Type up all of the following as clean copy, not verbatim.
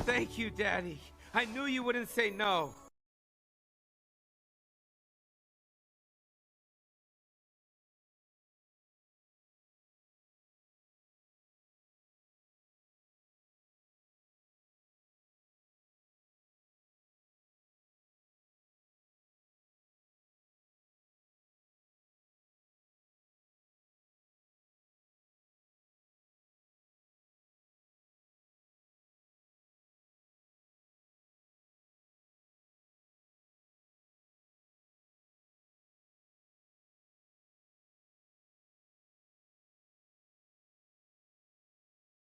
Thank you, Daddy. I knew you wouldn't say no.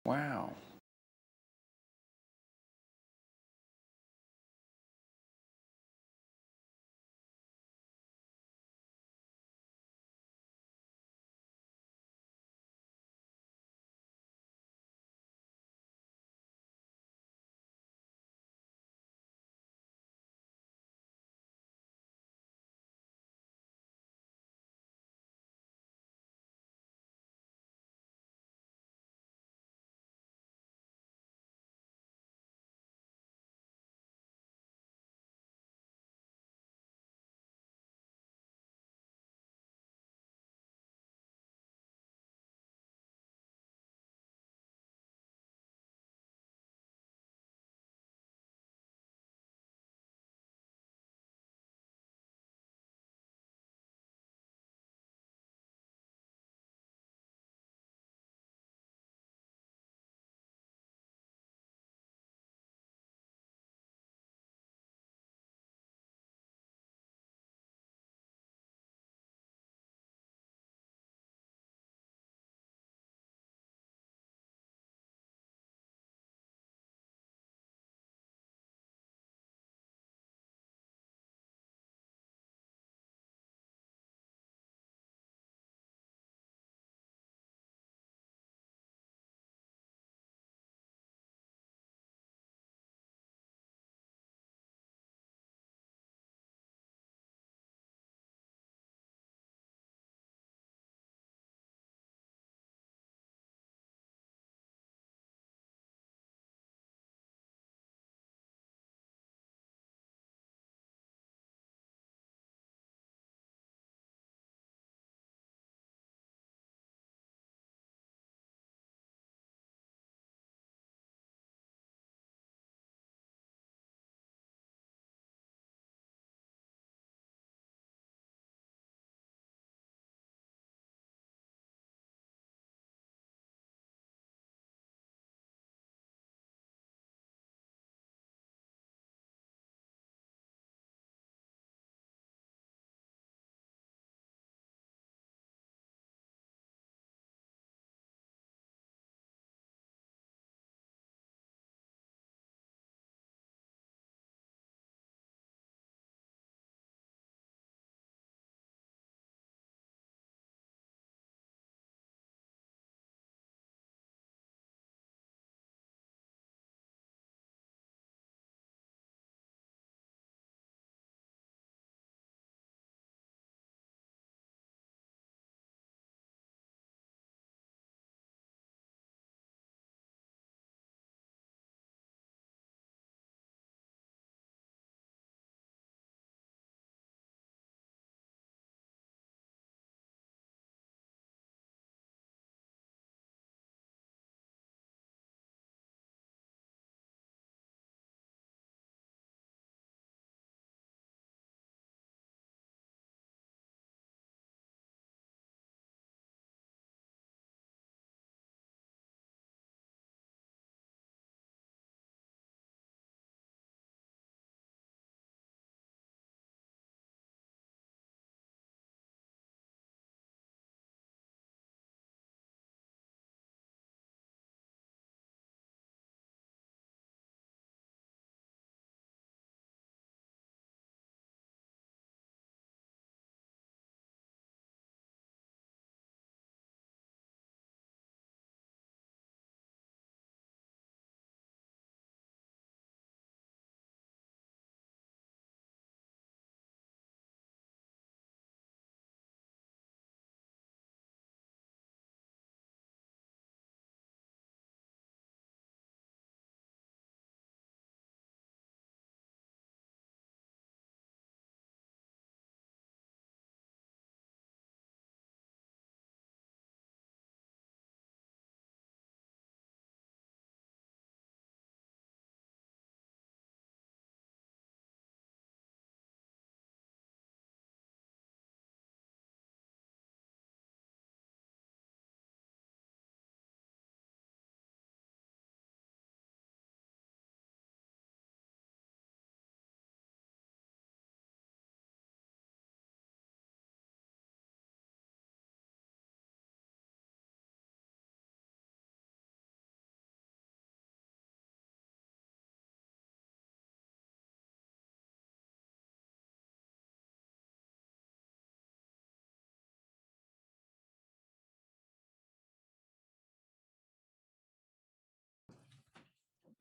Wow.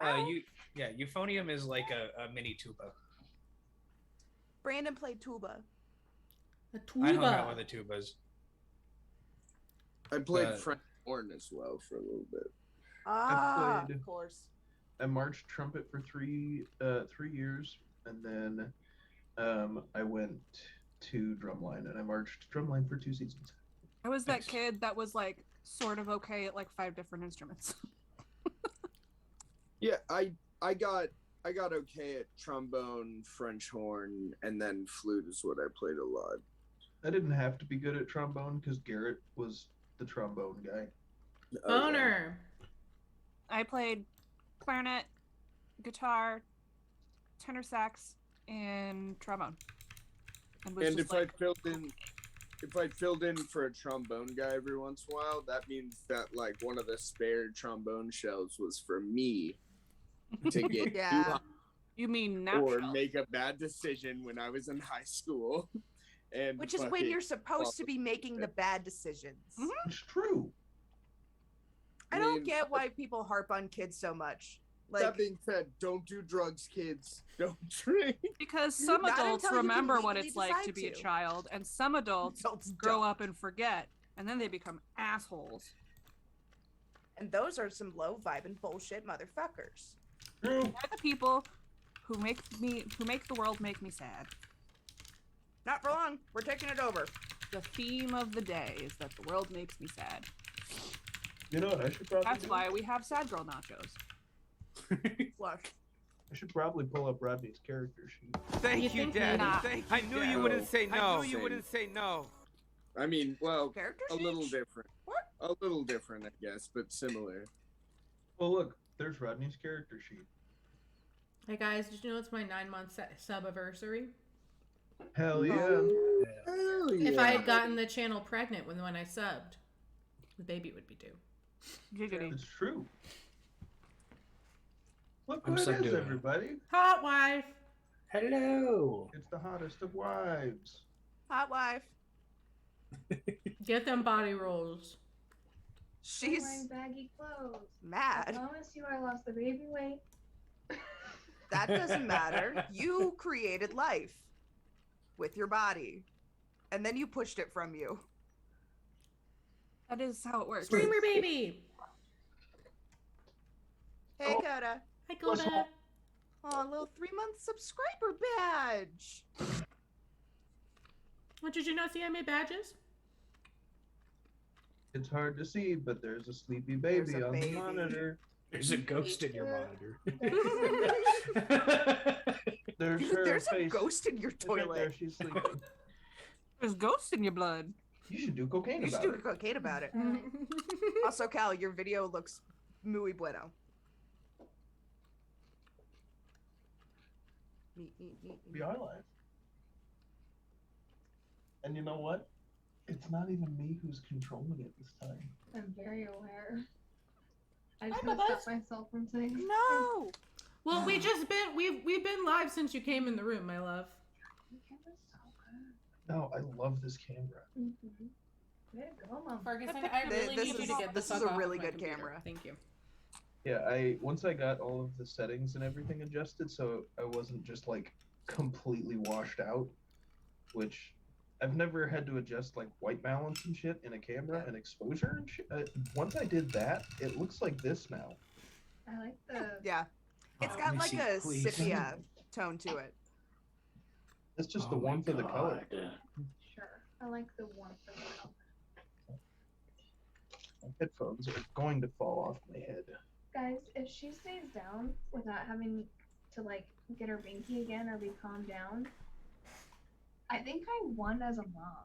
Euphonium is like a mini tuba. Brandon played tuba. A I hung out tuba. with the tubas. I played But- French horn as well for a little bit. Ah, played- of course. I marched trumpet for 3 years, and then I went to drumline, and I marched drumline for 2 seasons. I was that kid that was like sort of okay at like 5 different instruments. Yeah, I got okay at trombone, French horn, and then flute is what I played a lot. I didn't have to be good at trombone because Garrett was the trombone guy. Oh, yeah. Boner. I played clarinet, guitar, tenor sax, and trombone. Was And just if I filled in for a trombone guy every once in a while, that means that like one of the spare trombone shells was for me to get too Yeah. high You mean or natural. make a bad decision when I was in high school. And Which is when fucking- you're supposed to be making the bad decisions. Mhm. It's true. I don't get why people harp on kids so much. Like, that being said, don't do drugs, kids. Don't drink. Because some Not adults until you can remember what legally it's like to decide be a to. child, and some adults adults grow don't. up and forget, and then they become assholes. And those are some low vibe and bullshit motherfuckers. True. They're the people who make the world make me sad. Not for long. We're taking it over. The theme of the day is that the world makes me sad. You know what I should probably That's do? why we have sad girl nachos. Look, I should probably pull up Rodney's character sheet. Thank you, think Daddy. not? I knew you No. wouldn't say no. I knew you Same. wouldn't say no. I mean, well, character a little sheet? different. What? A little different, I guess, but similar. Well, look, there's Rodney's character sheet. Hey guys, did you know it's my 9-month sub-anniversary? Hell yeah. Hell If yeah. I had gotten the channel pregnant when I subbed, the baby would be due. Giggity. It's true. Look I'm who it is, subduing. everybody. Hot wife. Hello. It's the hottest of wives. hot wife. Get them body rolls. I'm wearing She's baggy clothes. I mad. promise you I lost the baby weight. That doesn't matter. You created life with your body. And then you pushed it from you. That is how it works. Streamer baby. Hey, Oh. Coda. Hi, Coda. Oh, a little 3-month subscriber badge. What, did you not see I made badges? It's hard to see, but there's a sleepy There's baby a on baby. the monitor. There's a ghost in your monitor. There's her There's a face. ghost in your It's right there. toilet. She's sleeping. There's ghosts in your blood. You should do cocaine You should about do it. cocaine about it. Also, Cal, your video looks muy bueno. We are live. And you know what? It's not even me who's controlling it this time. I'm very aware. I just Hi, want to Bubbles. stop myself from saying No. Well, we've been live since you came in the room, my love. The camera's so good. No, I love this camera. Mm-hmm. Way to go, Mom. Ferguson, Th- I really this need you is- to get this the is fuck a off really my good computer. camera. Thank you. Yeah, once I got all of the settings and everything adjusted, so I wasn't just like completely washed out, which I've never had to adjust like white balance and shit in a camera and exposure and shit. Once I did that, it looks like this now. I like the. Yeah. It's Oh, got like Missy, a please. sepia tone to it. It's just Oh the my warmth of the color. God. Sure. I like the warmth of the color. My headphones are going to fall off my head. Guys, if she stays down without having to like get her binky again or be calmed down, I think I won as a mom.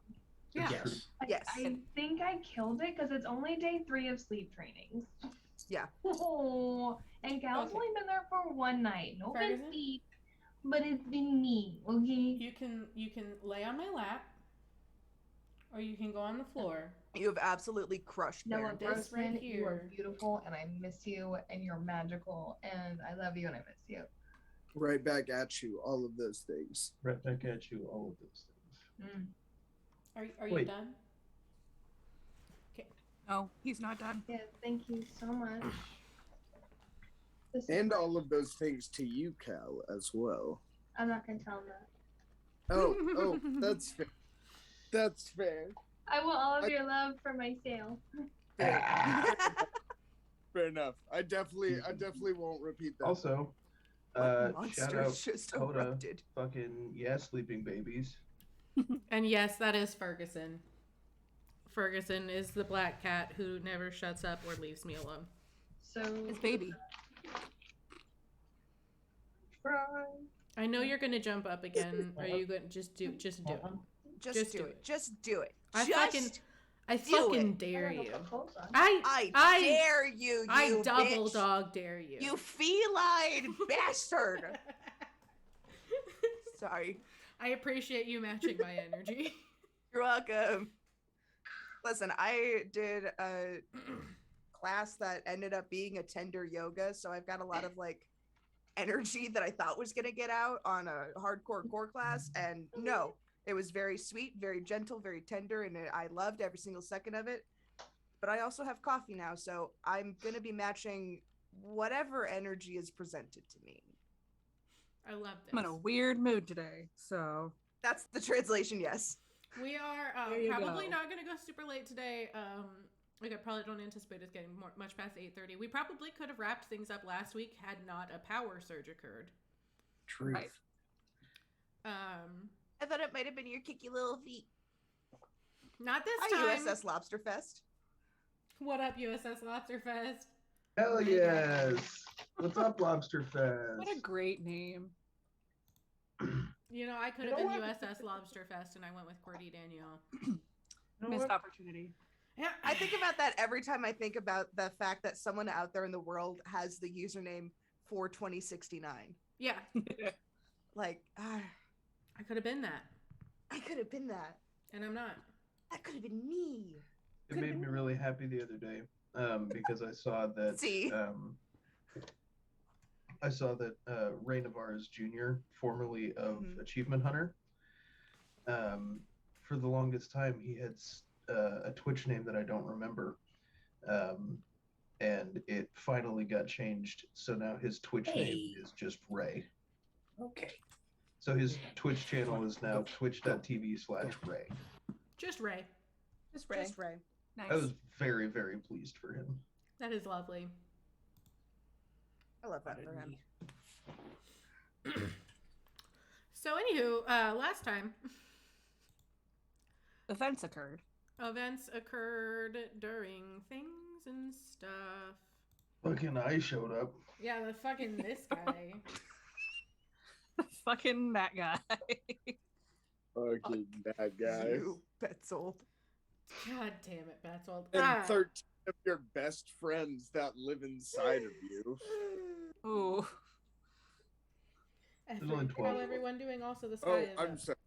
Yeah. Yes. Yes. I think I killed it because it's only day 3 of sleep trainings. Yeah. Oh, and Gal's Okay. only been there for one night. No big Ferguson? deep, but it's been me. Okay. You can lay on my lap, or you can go on the floor. You have absolutely crushed Noah Baron. This right Grossman, you are here. beautiful, and I miss you, and you're magical, and I love you, and I miss you. Right back at you, all of those things. Right back at you, all of those things. Mm. Are you Wait. done? No, he's not done. Yeah, thank you so much. This is And fun. all of those things to you, Cal, as well. I'm not gonna tell him that. Oh, that's fair. That's fair. I want all of your love for myself. Fair enough. I definitely won't repeat that. Also, What shout monster out just Coda. erupted? Fucking sleeping babies. And yes, that is Ferguson. Ferguson is the black cat who never shuts up or leaves me alone. So His baby. I know you're gonna jump up again. Are you going to just do it? Just Just do do it. it. Just do it. I Just fucking do it. dare I don't you. have clothes on. I dare you, I you double bitch. dog dare you. You feline bastard. Sorry. I appreciate you matching my energy. You're welcome. Listen, I did a class that ended up being a tender yoga, so I've got a lot of like energy that I thought was gonna get out on a hardcore core class, and no, it was very sweet, very gentle, very tender, and I loved every single second of it. But I also have coffee now, so I'm gonna be matching whatever energy is presented to me. I love this. I'm in a weird mood today, so That's the translation, yes. We are There you probably go. not going to go super late today. Like I probably don't anticipate us getting much past 8:30. We probably could have wrapped things up last week had not a power surge occurred. Truth. Right. I thought it might have been your kicky little feet. Not this Hi, time. USS Lobster Fest. What up, USS Lobster Fest? Hell yes! What's up, Lobster Fest? what a great name. You know, I could You have know been what? USS Lobster Fest, and I went with QWERTY Danielle. You know Missed what? opportunity. Yeah, I think about that every time I think about the fact that someone out there in the world has the username for 2069. yeah, Like, I could have been that, I could have been that. and I'm not. That could have been me. It made me really happy the other day because I saw that. See? I saw that Ray Navarez Jr., formerly of Mhm. Achievement Hunter, for the longest time he had a Twitch name that I don't remember, and it finally got changed. So now his Twitch name is just Ray. Okay. So his Twitch channel is now twitch.tv/Ray. Just Ray. Just Ray. Just Ray. Nice. I was very, very pleased for him. That is lovely. I love that for him. So, anywho, last time Events occurred. events occurred during things and stuff. Fucking I showed up. Yeah, the fucking this guy. Fucking that guy. Fucking bad guy. You Betzold. God damn it, Betzold. And 13 of your best friends that live inside of you. Ooh. There's only 12. How everyone doing? Also, the sky Oh, is I'm up. sorry.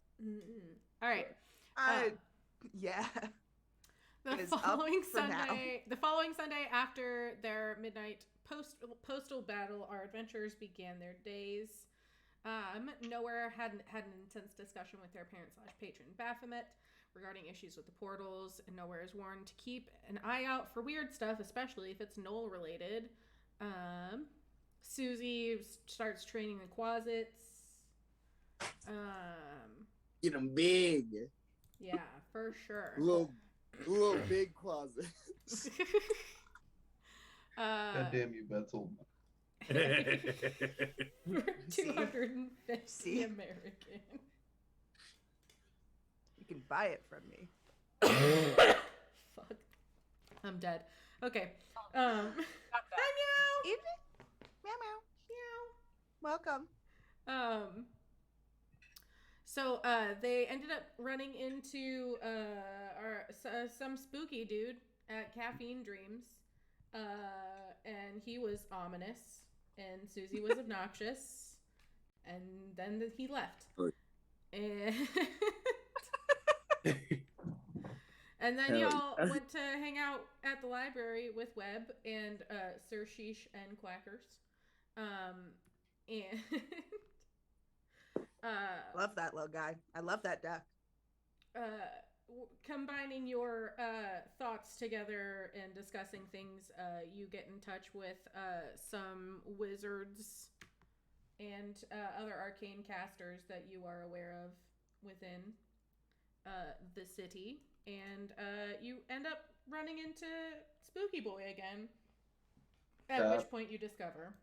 All right. Yeah. The It is up following for now. Sunday after their midnight postal battle, our adventurers began their days. Nowhere had an intense discussion with their parent/patron Baphomet regarding issues with the portals, and Nowhere is warned to keep an eye out for weird stuff, especially if it's Knoll related. Susie starts training the Quasits. Get them big. Yeah, for sure. Little big closets. God damn you, Betzel. We're 250 See? American. You can buy it from me. Fuck. I'm dead. Okay. Hi, Not that. meow. Evening. Meow meow. Welcome. So they ended up running into some spooky dude at Caffeine Dreams, and he was ominous, and Susie was obnoxious, and then he left. And and then y'all went to hang out at the library with Webb and Sir Sheesh and Quackers, and Love that little guy. I love that duck. combining your thoughts together and discussing things, you get in touch with some wizards and other arcane casters that you are aware of within the city, and you end up running into Spooky Boy again, at which point you discover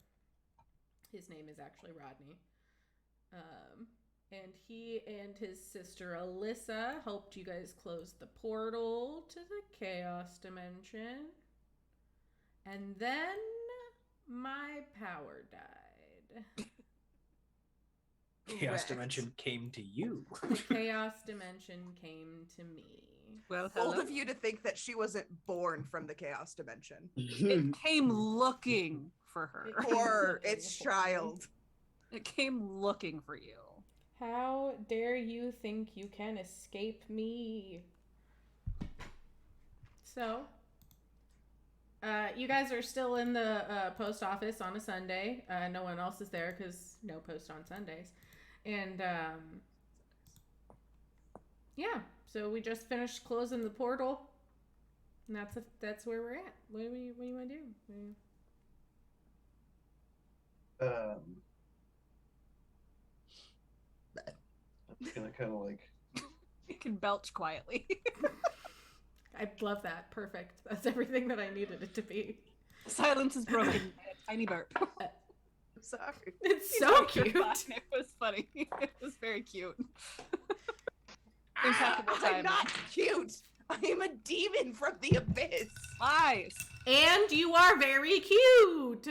his name is actually Rodney. And he and his sister Alyssa helped you guys close the portal to the Chaos Dimension. And then my power died. Chaos Wrecked. Dimension came to you. The Chaos Dimension came to me. Well, Bold hello. of you to think that she wasn't born from the Chaos Dimension. It came looking for her. Or its child. It came looking for you. How dare you think you can escape me? So, you guys are still in the post office on a Sunday. No one else is there because no post on Sundays. And, yeah, so we just finished closing the portal. And that's where we're at. What do you want to do? I'm gonna kind of like. You can belch quietly. I love that. Perfect. That's everything that I needed it to be. Silence is broken by a tiny burp. I'm sorry. It's You so know, you're cute. fine. It was funny. It was very cute. Impeccable I'm timing. not cute. I am a demon from the abyss. Lies. And you are very cute.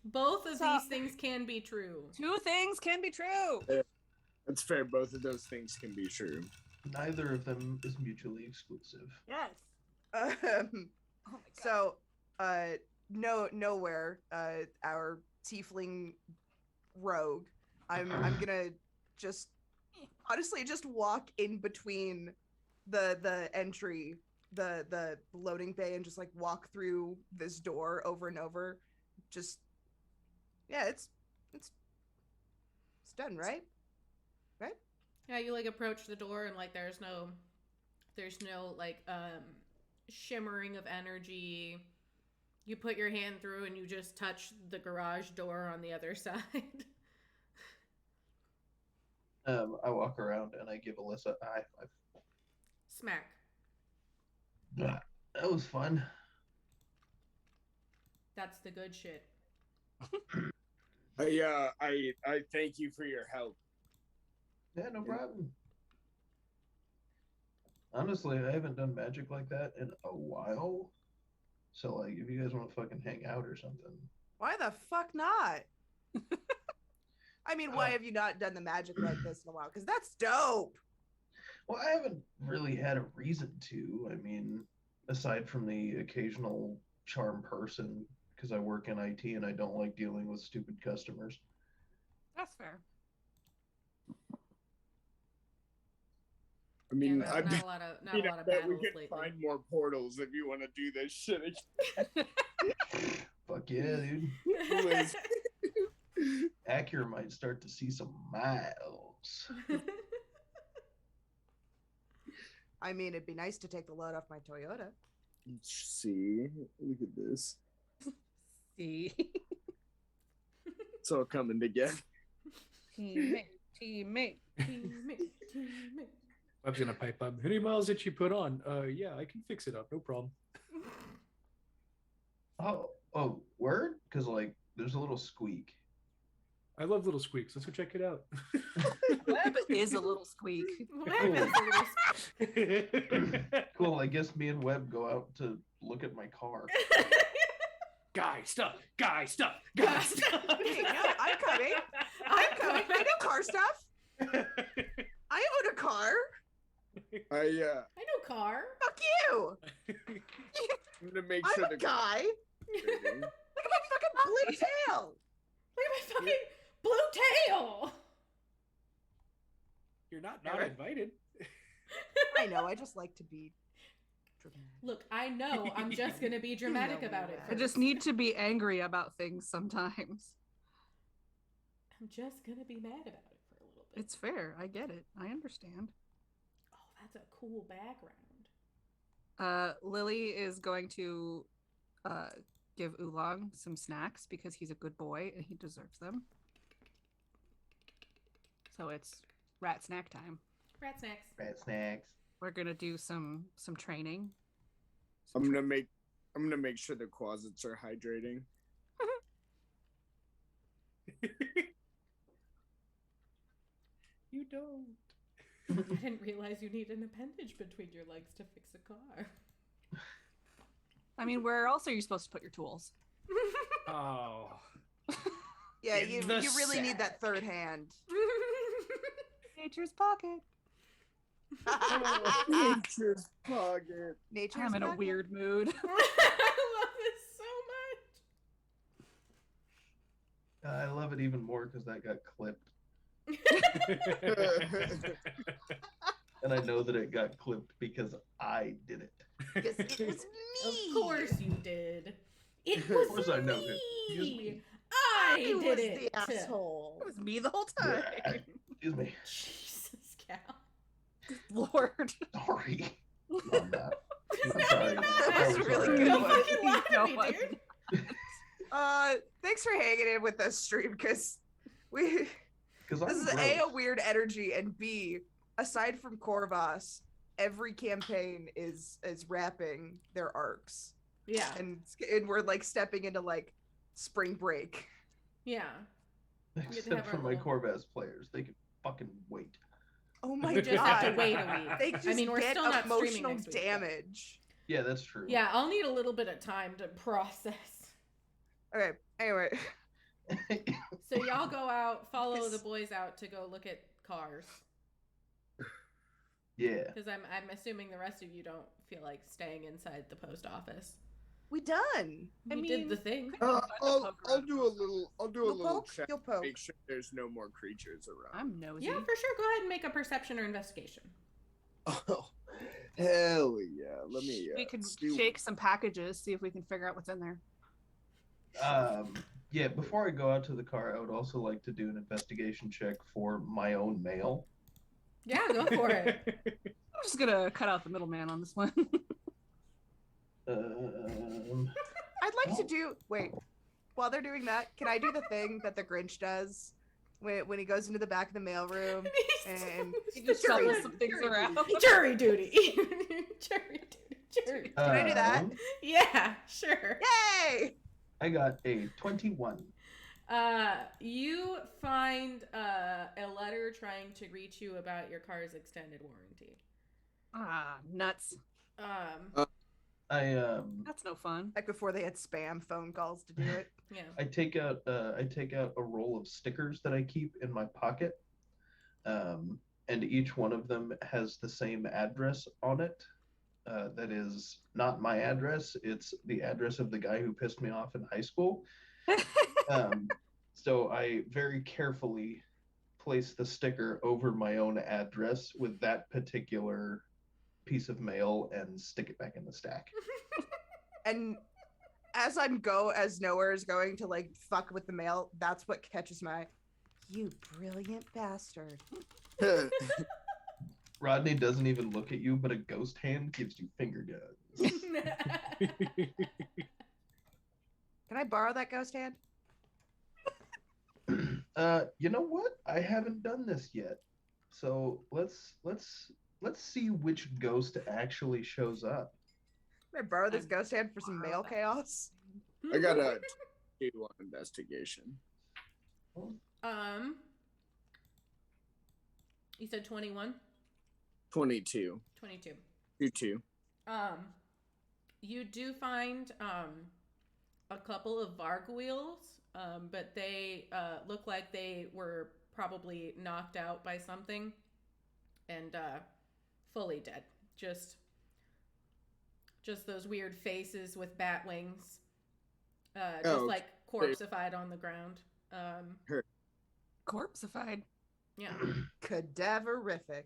Both of So- these things can be true. Two things can be true. That's fair. Both of those things can be true. Neither of them is mutually exclusive. Yes. Um, Oh my god. so, nowhere, our tiefling rogue. I'm gonna just honestly just walk in between the entry, the loading bay, and just like walk through this door over and over. Just yeah, it's done, right? Yeah, you like approach the door and like there's no like shimmering of energy. You put your hand through and you just touch the garage door on the other side. I walk around and I give Alyssa a high five. Smack. That was fun. That's the good shit. I thank you for your help. Yeah, no problem. Honestly, I haven't done magic like that in a while. So, like, if you guys want to fucking hang out or something. Why the fuck not? I mean, why have you not done the magic like this in a while? Because that's dope. Well, I haven't really had a reason to. I mean, aside from the occasional charm person, because I work in IT and I don't like dealing with stupid customers. That's fair. I mean, Yeah, I not a lot of bet we battles could lately. find more portals if you want to do this shit again. Fuck yeah, dude. Liz. Acura might start to see some miles. I mean, it'd be nice to take the load off my Toyota. See, look at this. See. It's all coming together. Teammate. Teammate, teammate. Web's gonna pipe up. How many miles did she put on? Yeah, I can fix it up. No problem. Oh, word? Because, like, there's a little squeak. I love little squeaks. Let's go check it out. Web is a little squeak. Web is a little Cool, I guess me and Webb go out to look at my car. Guy stuff. Guy stuff. Guy Guy stuff. stuff. Hey, no, I'm coming. I'm coming. I know car stuff. I own a car. I I know car. Fuck you. I'm gonna make I'm sure a the guy. Look at my fucking blue tail. Look at my fucking blue tail. You're not Eric? invited. I know. I just like to be dramatic. Look, I know. I'm just gonna be dramatic know about it. that. I just need to be angry about things sometimes. I'm just gonna be mad about it for a little bit. It's fair. I get it. I understand. Oh, that's a cool background. Lily is going to give Oolong some snacks because he's a good boy and he deserves them. So it's rat snack time. Rat snacks. Rat snacks. We're gonna do some training. I'm gonna make sure the closets are hydrating. You don't. I didn't realize you need an appendage between your legs to fix a car. I mean, where else are you supposed to put your tools? Oh. Yeah, In you the really need sack. that third hand. Nature's pocket. Nature's pocket. Nature's I'm in a pocket? weird mood. I love this so much. I love it even more because that got clipped. And I know that it got clipped because I did it. Yes, it was me. Of course you did. It was course I know it. Excuse me. me. I I did was it. the asshole. It was me the whole time. Excuse me. Jesus, Cal. Lord. Sorry. Love that. I'm sorry. That's I'm really sorry. good. Don't fucking You laugh know at me, what? dude. Thanks for hanging in with us, stream, because this is A, a weird energy, and B, aside from Corvus, every campaign is wrapping their arcs, Yeah. and we're like stepping into like spring break. Yeah. Except have for our my little- Corvus players, they can fucking wait. Oh my We just have to god! wait a week. They just I mean, we're get still not streaming emotional next week, but- damage. Yeah, that's true. Yeah, I'll need a little bit of time to process. Okay. Anyway, So y'all go out, follow Yes. the boys out to go look at cars. Yeah. Because I'm assuming the rest of you don't feel like staying inside the post office. we done. We did the thing. I'll do a little You'll little poke. check. You'll poke. Make sure there's no more creatures around. I'm nosy. Yeah, for sure. Go ahead and make a perception or investigation. Oh, hell yeah! Let me. We could see- shake some packages, see if we can figure out what's in there. Yeah, before I go out to the car, I would also like to do an investigation check for my own mail. Yeah, go for it. I'm just gonna cut out the middleman on this one. I'd like to do. Wait, while they're doing that, can I do the thing that the Grinch does when he goes into the back of the mailroom and You just Jury shuffle duty, some things jury around. Jury duty. Jury duty. Jury. Can I do that? Yeah, sure. Yay! I got a 21. You find a letter trying to reach you about your car's extended warranty. Ah, nuts. That's no fun. Like before they had spam phone calls to do it. Yeah. I take out a roll of stickers that I keep in my pocket, and each one of them has the same address on it. That is not my address. It's the address of the guy who pissed me off in high school. So I very carefully place the sticker over my own address with that particular piece of mail and stick it back in the stack. And as Nowhere is going to like fuck with the mail, that's what catches my you brilliant bastard. Rodney doesn't even look at you, but a ghost hand gives you finger guns. Can I borrow that ghost hand? You know what? I haven't done this yet. So let's see which ghost actually shows up. Can I borrow this ghost hand for some mail chaos? I got a 2 on investigation. You said 21? 22. 22. 2. You do find a couple of Vargwheels, but they look like they were probably knocked out by something and fully dead. Just those weird faces with bat wings, just like corpseified on the ground. Corpseified. Yeah. Cadaverific.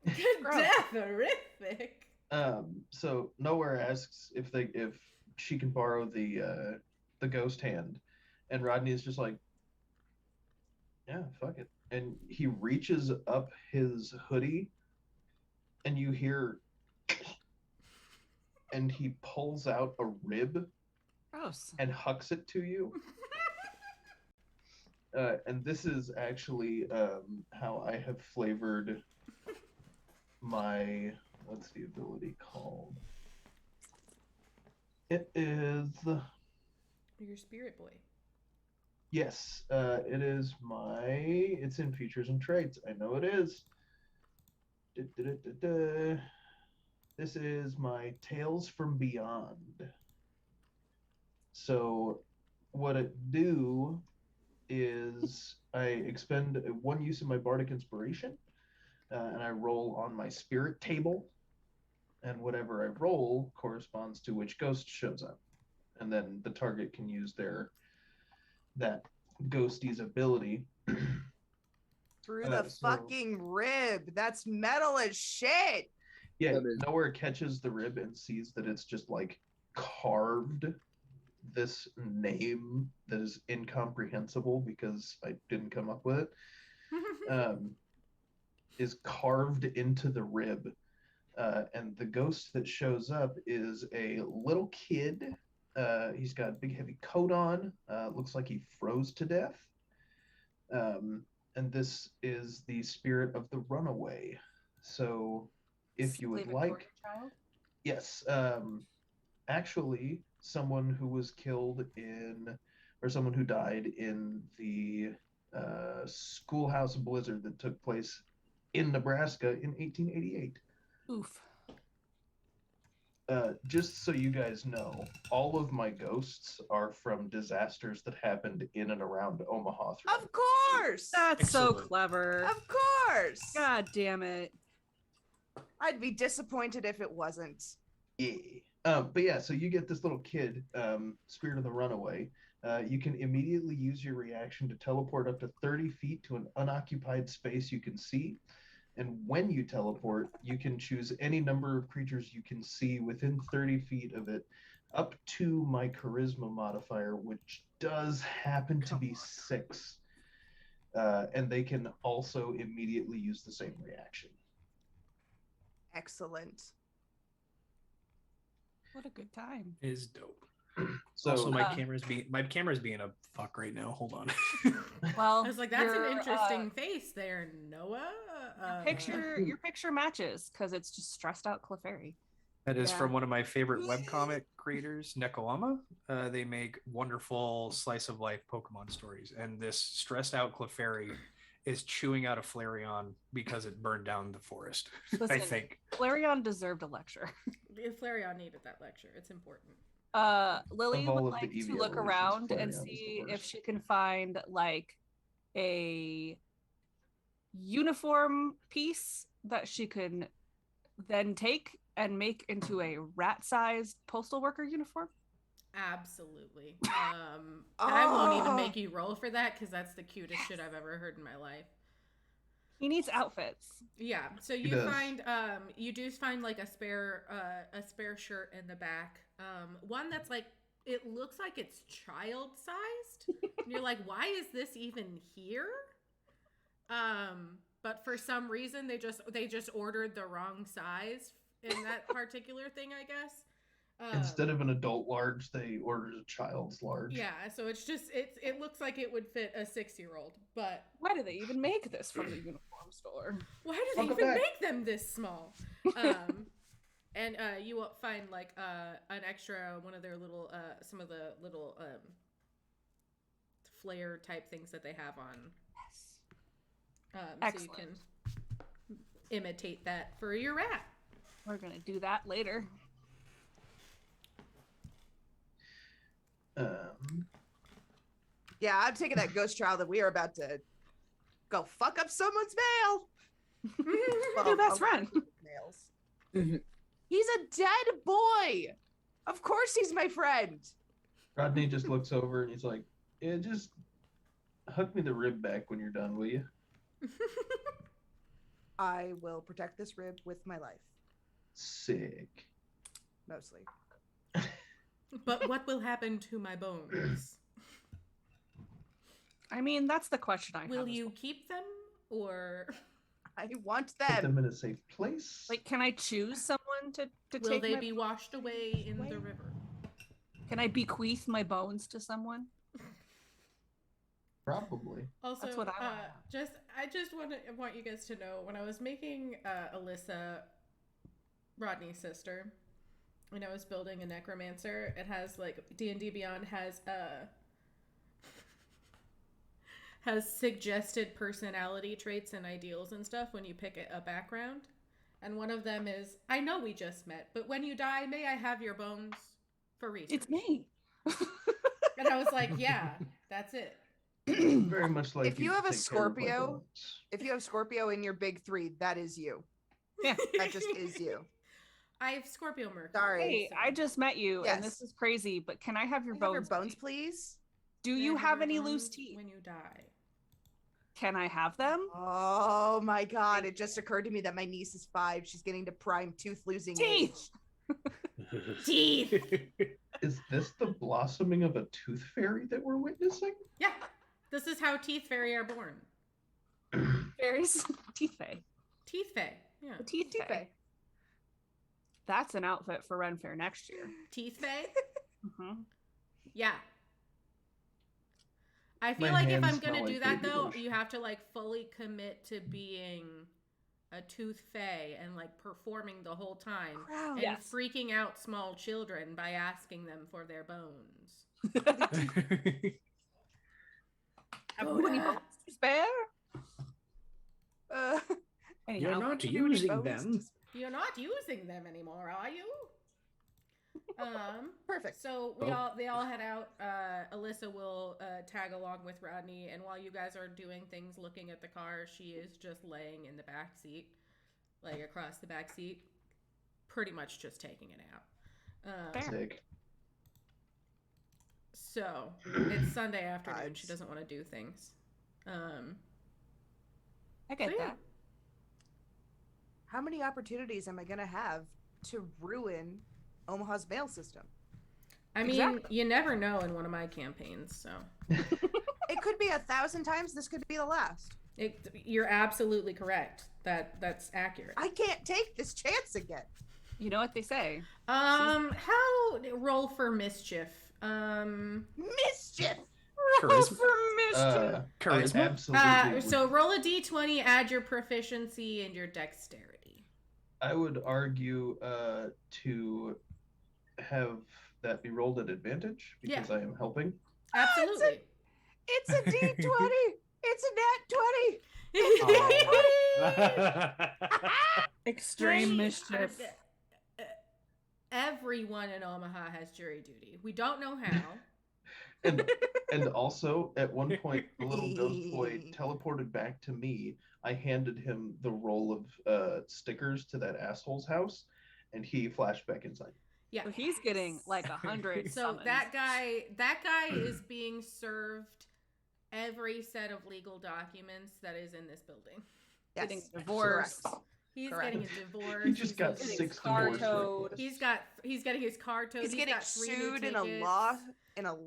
Cadaverific. So Nowhere asks if she can borrow the ghost hand, and Rodney is just like, yeah, fuck it. And he reaches up his hoodie and you hear, and he pulls out a rib Gross. and hucks it to you. And this is actually how I have flavored my, what's the ability called? It is, Your spirit boy. yes, it is it's in features and traits. I know it is. This is my Tales from Beyond. So what it do is I expend one use of my bardic inspiration, and I roll on my spirit table, and whatever I roll corresponds to which ghost shows up, and then the target can use that ghostie's ability. Through the so- fucking rib. That's metal as shit. Yeah, That is- Nowhere catches the rib and sees that it's just like carved this name that is incomprehensible because I didn't come up with it. Is carved into the rib. And the ghost that shows up is a little kid. He's got a big heavy coat on. Looks like he froze to death. And this is the spirit of the runaway. So if you would Slave like, Victoria child? yes, actually someone who was killed or someone who died in the schoolhouse blizzard that took place in Nebraska in 1888. Oof. Just so you guys know, all of my ghosts are from disasters that happened in and around Omaha. Of course. That's so Excellent. clever. Of course. God damn it. I'd be disappointed if it wasn't. Yeah. But yeah, so you get this little kid, Spirit of the Runaway. You can immediately use your reaction to teleport up to 30 feet to an unoccupied space you can see. And when you teleport, you can choose any number of creatures you can see within 30 feet of it, up to my charisma modifier, which does happen to be 6. And they can also immediately use the same reaction. Excellent. What a good time. Is dope. So Also, my camera's being a fuck right now. Hold on. Well, I was like, that's your, an interesting face there, Noah. Your picture matches because it's just stressed out Clefairy. That is Yeah. from one of my favorite webcomic creators, Nekoama. They make wonderful slice of life Pokemon stories, and this stressed out Clefairy is chewing out a Flareon because it burned down the forest. I Listen. think. Flareon deserved a lecture. Flareon needed that lecture. It's important. Lily Of all would of the like to Eevee look evolutions, around Flareon and is the see if worst. she can find like a uniform piece that she can then take and make into a rat-sized postal worker uniform. Absolutely. I won't even Oh. make you roll for that because that's the cutest shit I've ever heard in my life. He needs outfits. Yeah. So He you does. find you do find like a spare shirt in the back. One that's like it looks like it's child sized. And you're like, why is this even here? But for some reason they just ordered the wrong size in that particular thing, I guess. Instead of an adult large, they ordered a child's large. Yeah, so it's just it looks like it would fit a 6-year-old, but Why do they even make this from the uniform store? why do they Welcome even back. make them this small? And you will find like an extra one of their little some of the little flare type things that they have on. So you Excellent. can imitate that for your rat. We're gonna do that later. Yeah, I'm taking that ghost child that we are about to go fuck up someone's mail. Your best friend. Nails. He's a dead boy. Of course he's my friend. Rodney just looks over and he's like, "Yeah, just hug me the rib back when you're done, will you?" I will protect this rib with my life, Sick. mostly. But what will happen to my bones? I mean, that's the question I have. Will as you well. keep them or I want Put them. them in a safe place. Like, can I choose someone to Will take they my... be washed away in the river? Can I bequeath my bones to someone? Probably. Also, That's what I wanna know. I just want you guys to know, when I was making Alyssa, Rodney's sister, when I was building a necromancer, it has like D&D Beyond has suggested personality traits and ideals and stuff when you pick a background, and one of them is, I know we just met, but when you die, may I have your bones for research? It's me. And I was like, yeah, that's it. Very much like If you have a take care of my Scorpio, bones. if you have Scorpio in your big three, that is you. Yeah. That just is you. I have Scorpio Mercury. Sorry. Hey, so- I just met you, and this Yes. is crazy, but can I have your Can I have your bones? bones, please? Do May I you have your any bones loose teeth? when you die? Can I have them? Oh my god! It just occurred to me that my niece is 5. She's getting to prime tooth losing Teeth! age. Teeth. Is this the blossoming of a tooth fairy that we're witnessing? Yeah, this is how teeth fairy are born. Fairies? Teeth fay. Teeth fay. Yeah. The teeth Teeth fay. fay. That's an outfit for Ren Fair next year. Teeth fay. Mhm. Yeah. I feel My like if hands I'm gonna smell do like that baby though, lotion. you have to like fully commit to being a tooth fay and like performing the whole time Crown. and Yes. freaking out small children by asking them for their bones. Have you any bones to spare? Uh, Anyhow, You're not have you any using bones them. to- You're not using them anymore, are you? Perfect. So they all head out. Alyssa will tag along with Rodney, and while you guys are doing things, looking at the car, she is just laying in the back seat, like across the back seat, pretty much just taking a nap. Sick. So it's Sunday afternoon. She Vibes. doesn't want to do things. I get So, yeah. that. How many opportunities am I gonna have to ruin Omaha's mail system? I mean, Exactly. you never know in one of my campaigns, so It could be 1,000 times. This could be the last. you're absolutely correct. That's accurate. I can't take this chance again. You know what they say. How roll for mischief? Mischief. Charisma. I Charisma? absolutely. would- So roll a d20, add your proficiency and your dexterity. I would argue to have that be rolled at advantage Yeah. because I am helping. Absolutely. It's a D20. It's a nat 20. Extreme mischief. Everyone in Omaha has jury duty. We don't know how. And also, at one point, the little ghost boy teleported back to me. I handed him the roll of stickers to that asshole's house, and he flashed back inside. Yeah. So he's getting like 100 So summons. that guy is being served every set of legal documents that is in this building. Getting Yes. divorced. Correct. He's Correct. getting a divorce. He just he's got getting 6 car divorce towed. requests. He's getting his car towed. He's getting got 3 new sued in a tickets.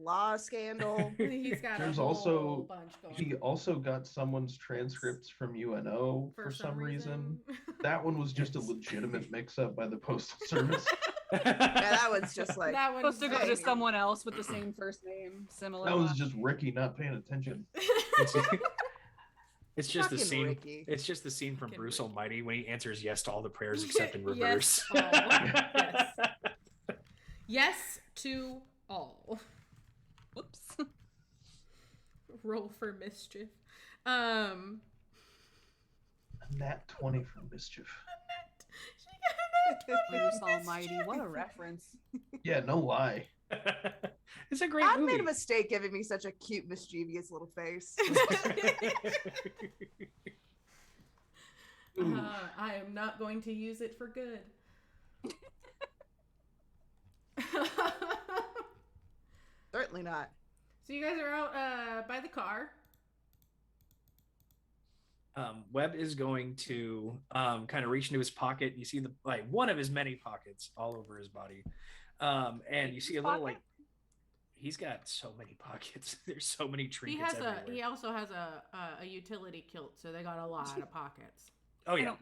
law scandal. He's got There's a whole also- bunch going. He also got someone's transcripts from UNO for some reason. That one was just a legitimate mix-up by the postal service. Yeah, that one's just like that one's Supposed to go to very- someone else with the same first name, similar. That was last- just Ricky not paying attention. It's just the Fucking scene. Ricky. It's just the scene from Fucking Bruce Ricky. Almighty when he answers yes to all the prayers except in Yes, reverse. all. Yes. Yes to all. Whoops. Roll for mischief. A nat 20 for mischief. Bruce Almighty. What a reference. Yeah, no lie. It's a great God movie. made a mistake giving me such a cute, mischievous little face. I am not going to use it for good. Certainly not. So you guys are out by the car. Webb is going to kind of reach into his pocket. You see the one of his many pockets all over his body, and you see a little he's got so many pockets. There's so many trinkets everywhere. He also has a utility kilt, so they got a lot of pockets. Oh yeah.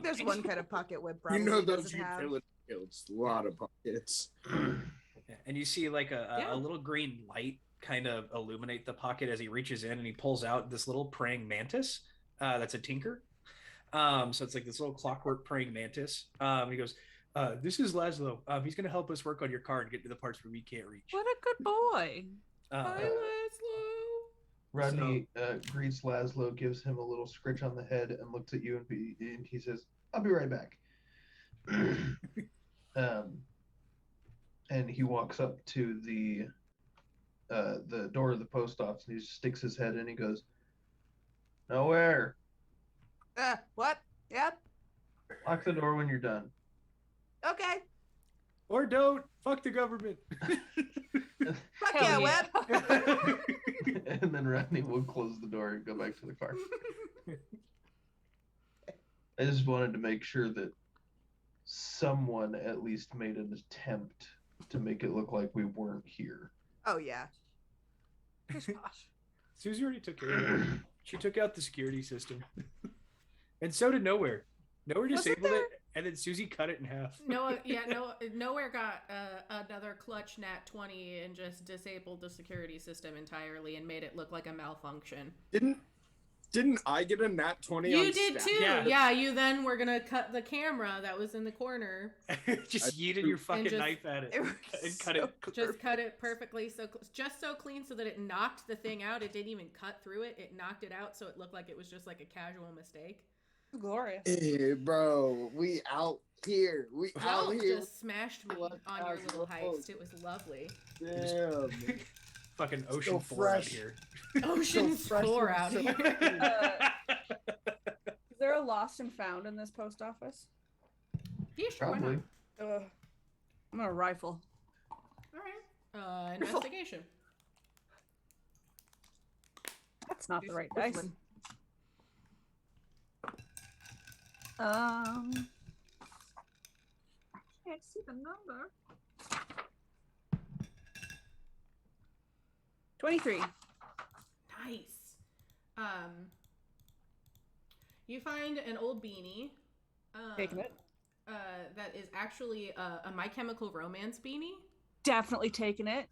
There's one kind of pocket web You probably know those doesn't have. utility kills. A lot of pockets. Yeah, and you see like Yeah. a little green light kind of illuminate the pocket as he reaches in and he pulls out this little praying mantis. That's a tinker. So it's like this little clockwork praying mantis. He goes, "This is Laszlo. He's going to help us work on your car and get to the parts where we can't reach." What a good boy. Hi, Laszlo. Rodney greets Laszlo, gives him a little scritch on the head, and looks at you, and he says, "I'll be right back." And he walks up to the door of the post office, and he sticks his head in. He goes, "Nowhere. What? Yep. Lock the door when you're done." Okay. Or don't. Fuck the government. Fuck Hell yeah, yeah. Web. And then Rodney will close the door and go back to the car. I just wanted to make sure that someone at least made an attempt to make it look like we weren't here. Oh yeah. Susie already took care of it. She took out the security system. And so did Nowhere. Nowhere disabled it, and then Susie cut it in half. Nowhere got another clutch nat 20 and just disabled the security system entirely and made it look like a malfunction. Didn't I get a nat 20? You on did stat? too. Yeah. Yeah, you then were gonna cut the camera that was in the corner. Just yeeted your fucking just- knife at it It was and cut so it. Just cut it perfectly, just so clean so that it knocked the thing out. It didn't even cut through it. It knocked it out, so it looked like it was just like a casual mistake. Glorious. Hey, bro, we out here. We out Ralph here. just smashed me What on your little casual. heist. It was lovely. Damn. Fucking Ocean So 4 out fresh. here. Ocean's fresh 4 and out so here. Is there a lost and found in this post office? Yeah, sure, why Probably. not? I'm gonna rifle. All right. Investigation. That's not the right dice. I can't see the number. 23. Nice. You find an old beanie. Taking it. That is actually a My Chemical Romance beanie. Definitely taking it.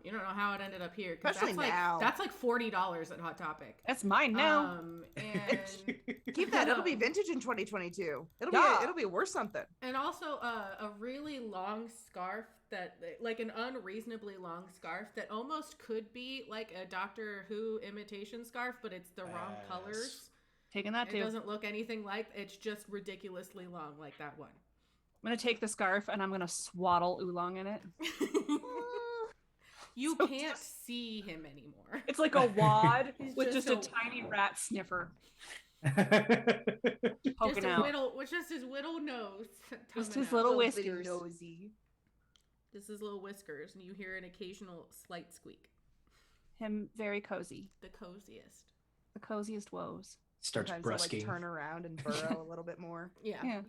You don't know how it ended up here. 'Cause Especially that's now. Like $40 at Hot Topic. That's mine now. And Keep that. It'll be vintage in 2022. Yeah. It'll be worth something. and also a really long scarf that, like, an unreasonably long scarf that almost could be like a Doctor Who imitation scarf, but it's the wrong Yes. colors. Taking that It too. doesn't look anything like. It's just ridiculously long, like that one. I'm gonna take the scarf and I'm gonna swaddle Oolong in it. You So can't see him anymore. It's like a wad He's with just just a a- tiny rat sniffer Just poking a out. just his whittle nose. Just coming his out. little Little bitty whiskers. nosy. Just his little whiskers, and you hear an occasional slight squeak. Him very cozy. The coziest. The coziest woes. Starts Sometimes I'll, like, brusking. turn around and burrow a little bit more. Yeah. Yeah.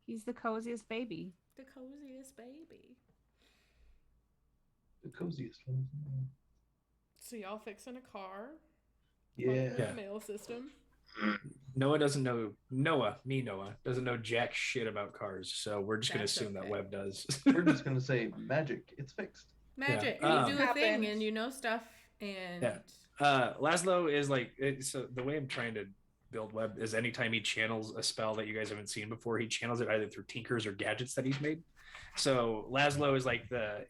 He's the coziest baby. The coziest baby. The coziest one. So y'all fixing a car? Yeah. Yeah. Mail system. Noah doesn't know Noah doesn't know jack shit about cars, so we're just gonna That's assume that okay. Webb does. We're just gonna say magic. It's fixed. Magic. Yeah. You do a thing, Happened. and you know stuff, and Yeah. Laszlo is like so the way I'm trying to build Webb is anytime he channels a spell that you guys haven't seen before, he channels it either through tinkers or gadgets that he's made. So Laszlo is like the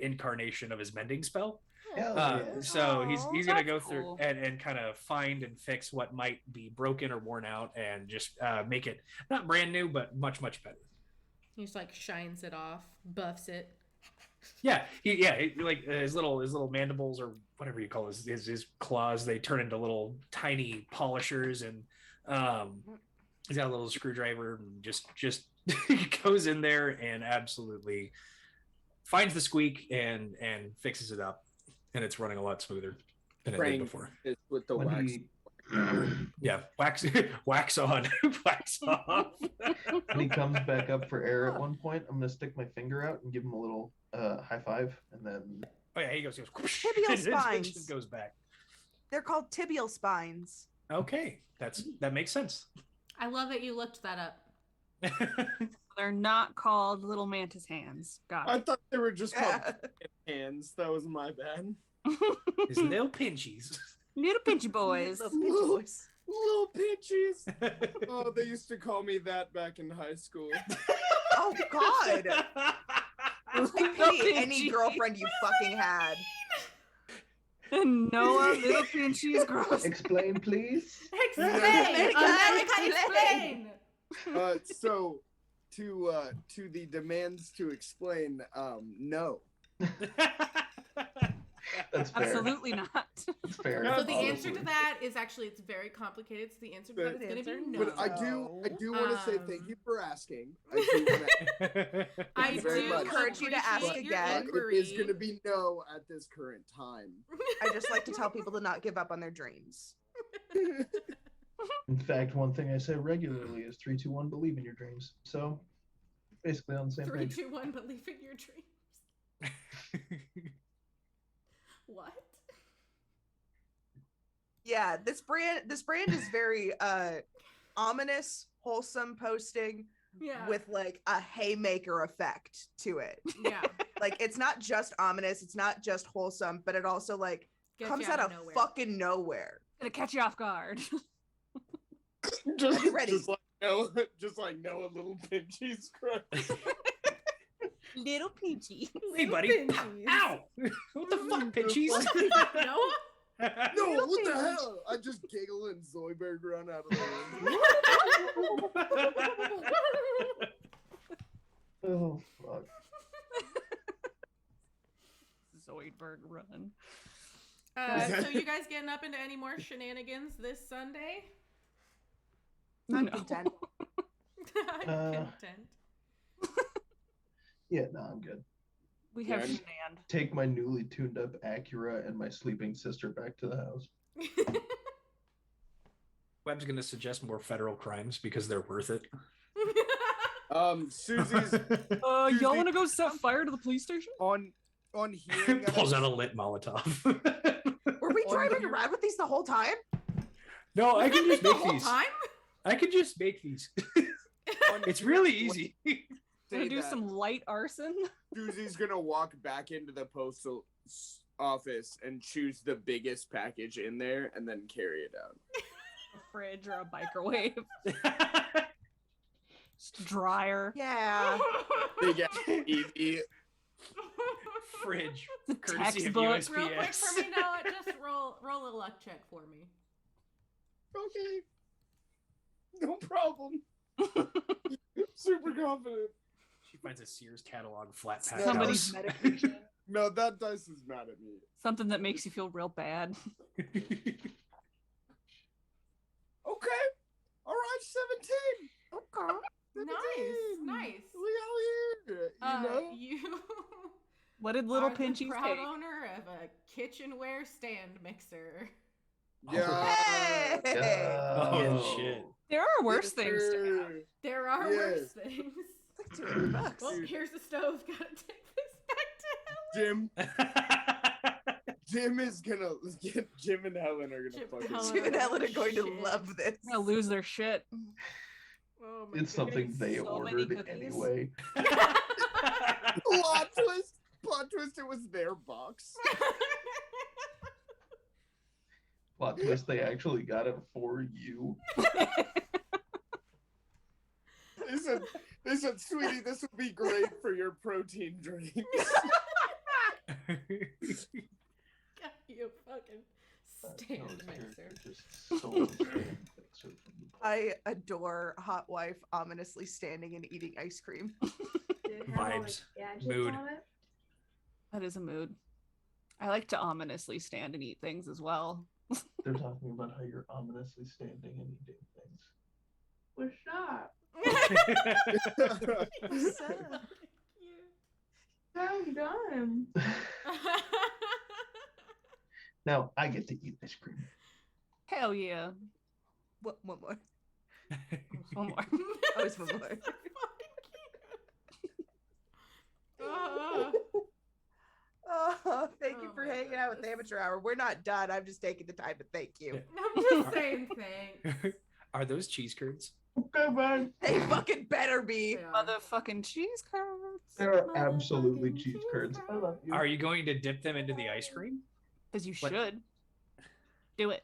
incarnation of his mending spell. Hell yeah. So he's gonna That's go through cool. and kind of find and fix what might be broken or worn out and just make it not brand new but much better. he just like shines it off, buffs it. Yeah, like his little mandibles or whatever you call his claws. They turn into little tiny polishers, and he's got a little screwdriver and just he goes in there and absolutely finds the squeak and fixes it up, and it's running a lot smoother than it did Praying before. is with the When wax. he, Yeah, wax on, wax off. when he comes back up for air at one point, I'm gonna stick my finger out and give him a little high five, and then Oh yeah, he goes whoosh, Tibial and it spines. just goes back. They're called tibial spines. Okay, that makes sense. I love that you looked that up. They're not called little mantis hands. Got I it. thought they were just called hands. That was my bad. It's little pinchies. Little pinchy boys. Little pinch boys. Little pinchies. Oh, they used to call me that back in high school. Oh God. I pity any Pinchy. girlfriend you fucking had. Noah, little pinchy's gross. Explain, please. Explain! America, America, explain! explain! So, to the demands to explain, no. That's fair. Absolutely not. That's fair. So the answer honestly. to that is actually, it's very complicated. So the answer to that is going to be no. But I do want to say thank you for asking. I do I you very do much. Encourage you to ask appreciate your again. inquiry. It is going to be no at this current time. I just like to tell people to not give up on their dreams. In fact, one thing I say regularly is 3, 2, 1, believe in your dreams. So, basically on the same 3, page. 2, 1, believe in your dreams. What? Yeah, this brand is very ominous, wholesome posting Yeah. with like a haymaker effect to it. Yeah. Like it's not just ominous, it's not just wholesome, but it also like Gets comes you out of nowhere. fucking nowhere. Gonna catch you off guard. Just, Are you ready? just like Noah, little pinchies. Little pinchy. Hey, buddy. Pinchies. Ow! What the fuck, pinchies? Noah? No, what the hell? I just giggle and Zoidberg run out of the room. Oh, fuck. Zoidberg run. So you guys getting up into any more shenanigans this Sunday? I'm No. content. I'm Uh, content. Yeah, no, I'm good. We have Yeah. shenaned. Take my newly tuned up Acura and my sleeping sister back to the house. Webb's gonna suggest more federal crimes because they're worth it. Susie's Y'all want to go set fire to the police station? on hearing Pulls out a lit Molotov. Were we driving around with these the whole time? No, I can just the make whole these. time? I can just make these. It's really easy. Gonna do that. some light arson? Susie's gonna walk back into the postal office and choose the biggest package in there and then carry it out. A fridge or a microwave? Dryer? Yeah. Big ass TV. Fridge. The Courtesy of textbook. Real quick USPS. for me, Noah, just roll a luck check for me. Okay. No problem. Super confident. She finds a Sears catalog flat pack. Somebody's house. medication. No, that dice is mad at me. Something that makes you feel real bad. Okay. All right, 17. Okay. Nice. We out here. You know? You What did little are the Pinchy proud take? owner of a kitchenware stand mixer. Yeah. Hey! Oh, shit. There are worse things to have. There are Yes. worse things. It's like $200. Well, here's the stove. Gotta take this back to hell. Jim is gonna get Jim and Helen are gonna Jim fucking. and Jim and Helen are Shit. going to love this. They're gonna lose their shit. Oh my It's something goodness. they So many ordered cookies. anyway. Plot twist. Plot twist. It was their box. Plot twist, they actually got it for you. They said, sweetie, this would be great for your protein drink. You fucking stand mixer. I adore Hot Wife ominously standing and eating ice cream. Did it have all the Vibes. gadgets Mood. on it? That is a mood. I like to ominously stand and eat things as well. They're talking about how you're ominously standing and eating things. Well, stop. I'm done. Now I get to eat ice cream. Hell yeah. What? One more. One more. Always one more. Ah. Oh, thank you Oh for my hanging out with Amateur Hour. We're not done. I'm just taking the time to thank you. I'm just saying thanks. Are those cheese curds? Okay, man. They fucking better be. They are. Motherfucking cheese curds. They're absolutely cheese curds. I love you. Are you going to dip them into the ice cream? Because you What? should. Do it.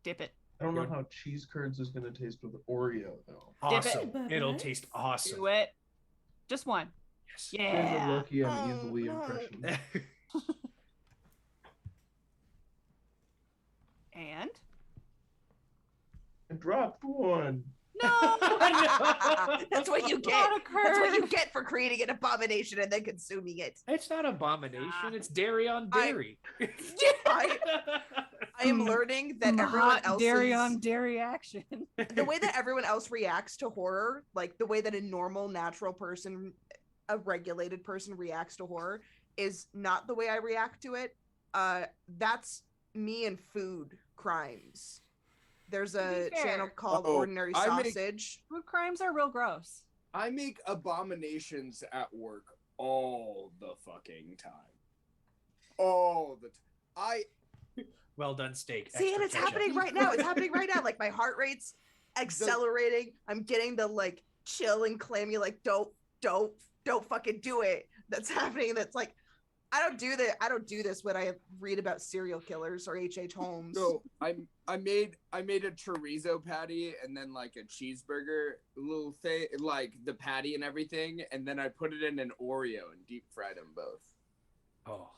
Dip it. I don't know how cheese curds is going to taste with Oreo, though. Awesome. Dip it. It'll taste awesome. Do it. Just one. Yes. You guys are Yeah. lucky I'm easily impressionable. And? I dropped one. No! That's what you get. Not a That's what you curd. get for creating an abomination and then consuming it. It's not abomination. It's dairy on I- dairy. I am learning that everyone Hot else dairy is- on dairy action. the way that everyone else reacts to horror, like the way that a normal, natural person, a regulated person reacts to horror, is not the way I react to it. That's me and food crimes. There's a be fair- channel called Uh-oh. Ordinary I make- Sausage. Food crimes are real gross. I make abominations at work all the fucking time. All the time. Well done steak. See, and extra it's ketchup. happening right now. It's happening right now. Like my heart rate's accelerating. I'm getting the like chill and clammy, like don't fucking do it. That's happening. That's like I don't do that. I don't do this when I read about serial killers or H.H. Holmes. No, I made a chorizo patty and then like a cheeseburger little thing, like the patty and everything, and then I put it in an Oreo and deep fried them both. Oh.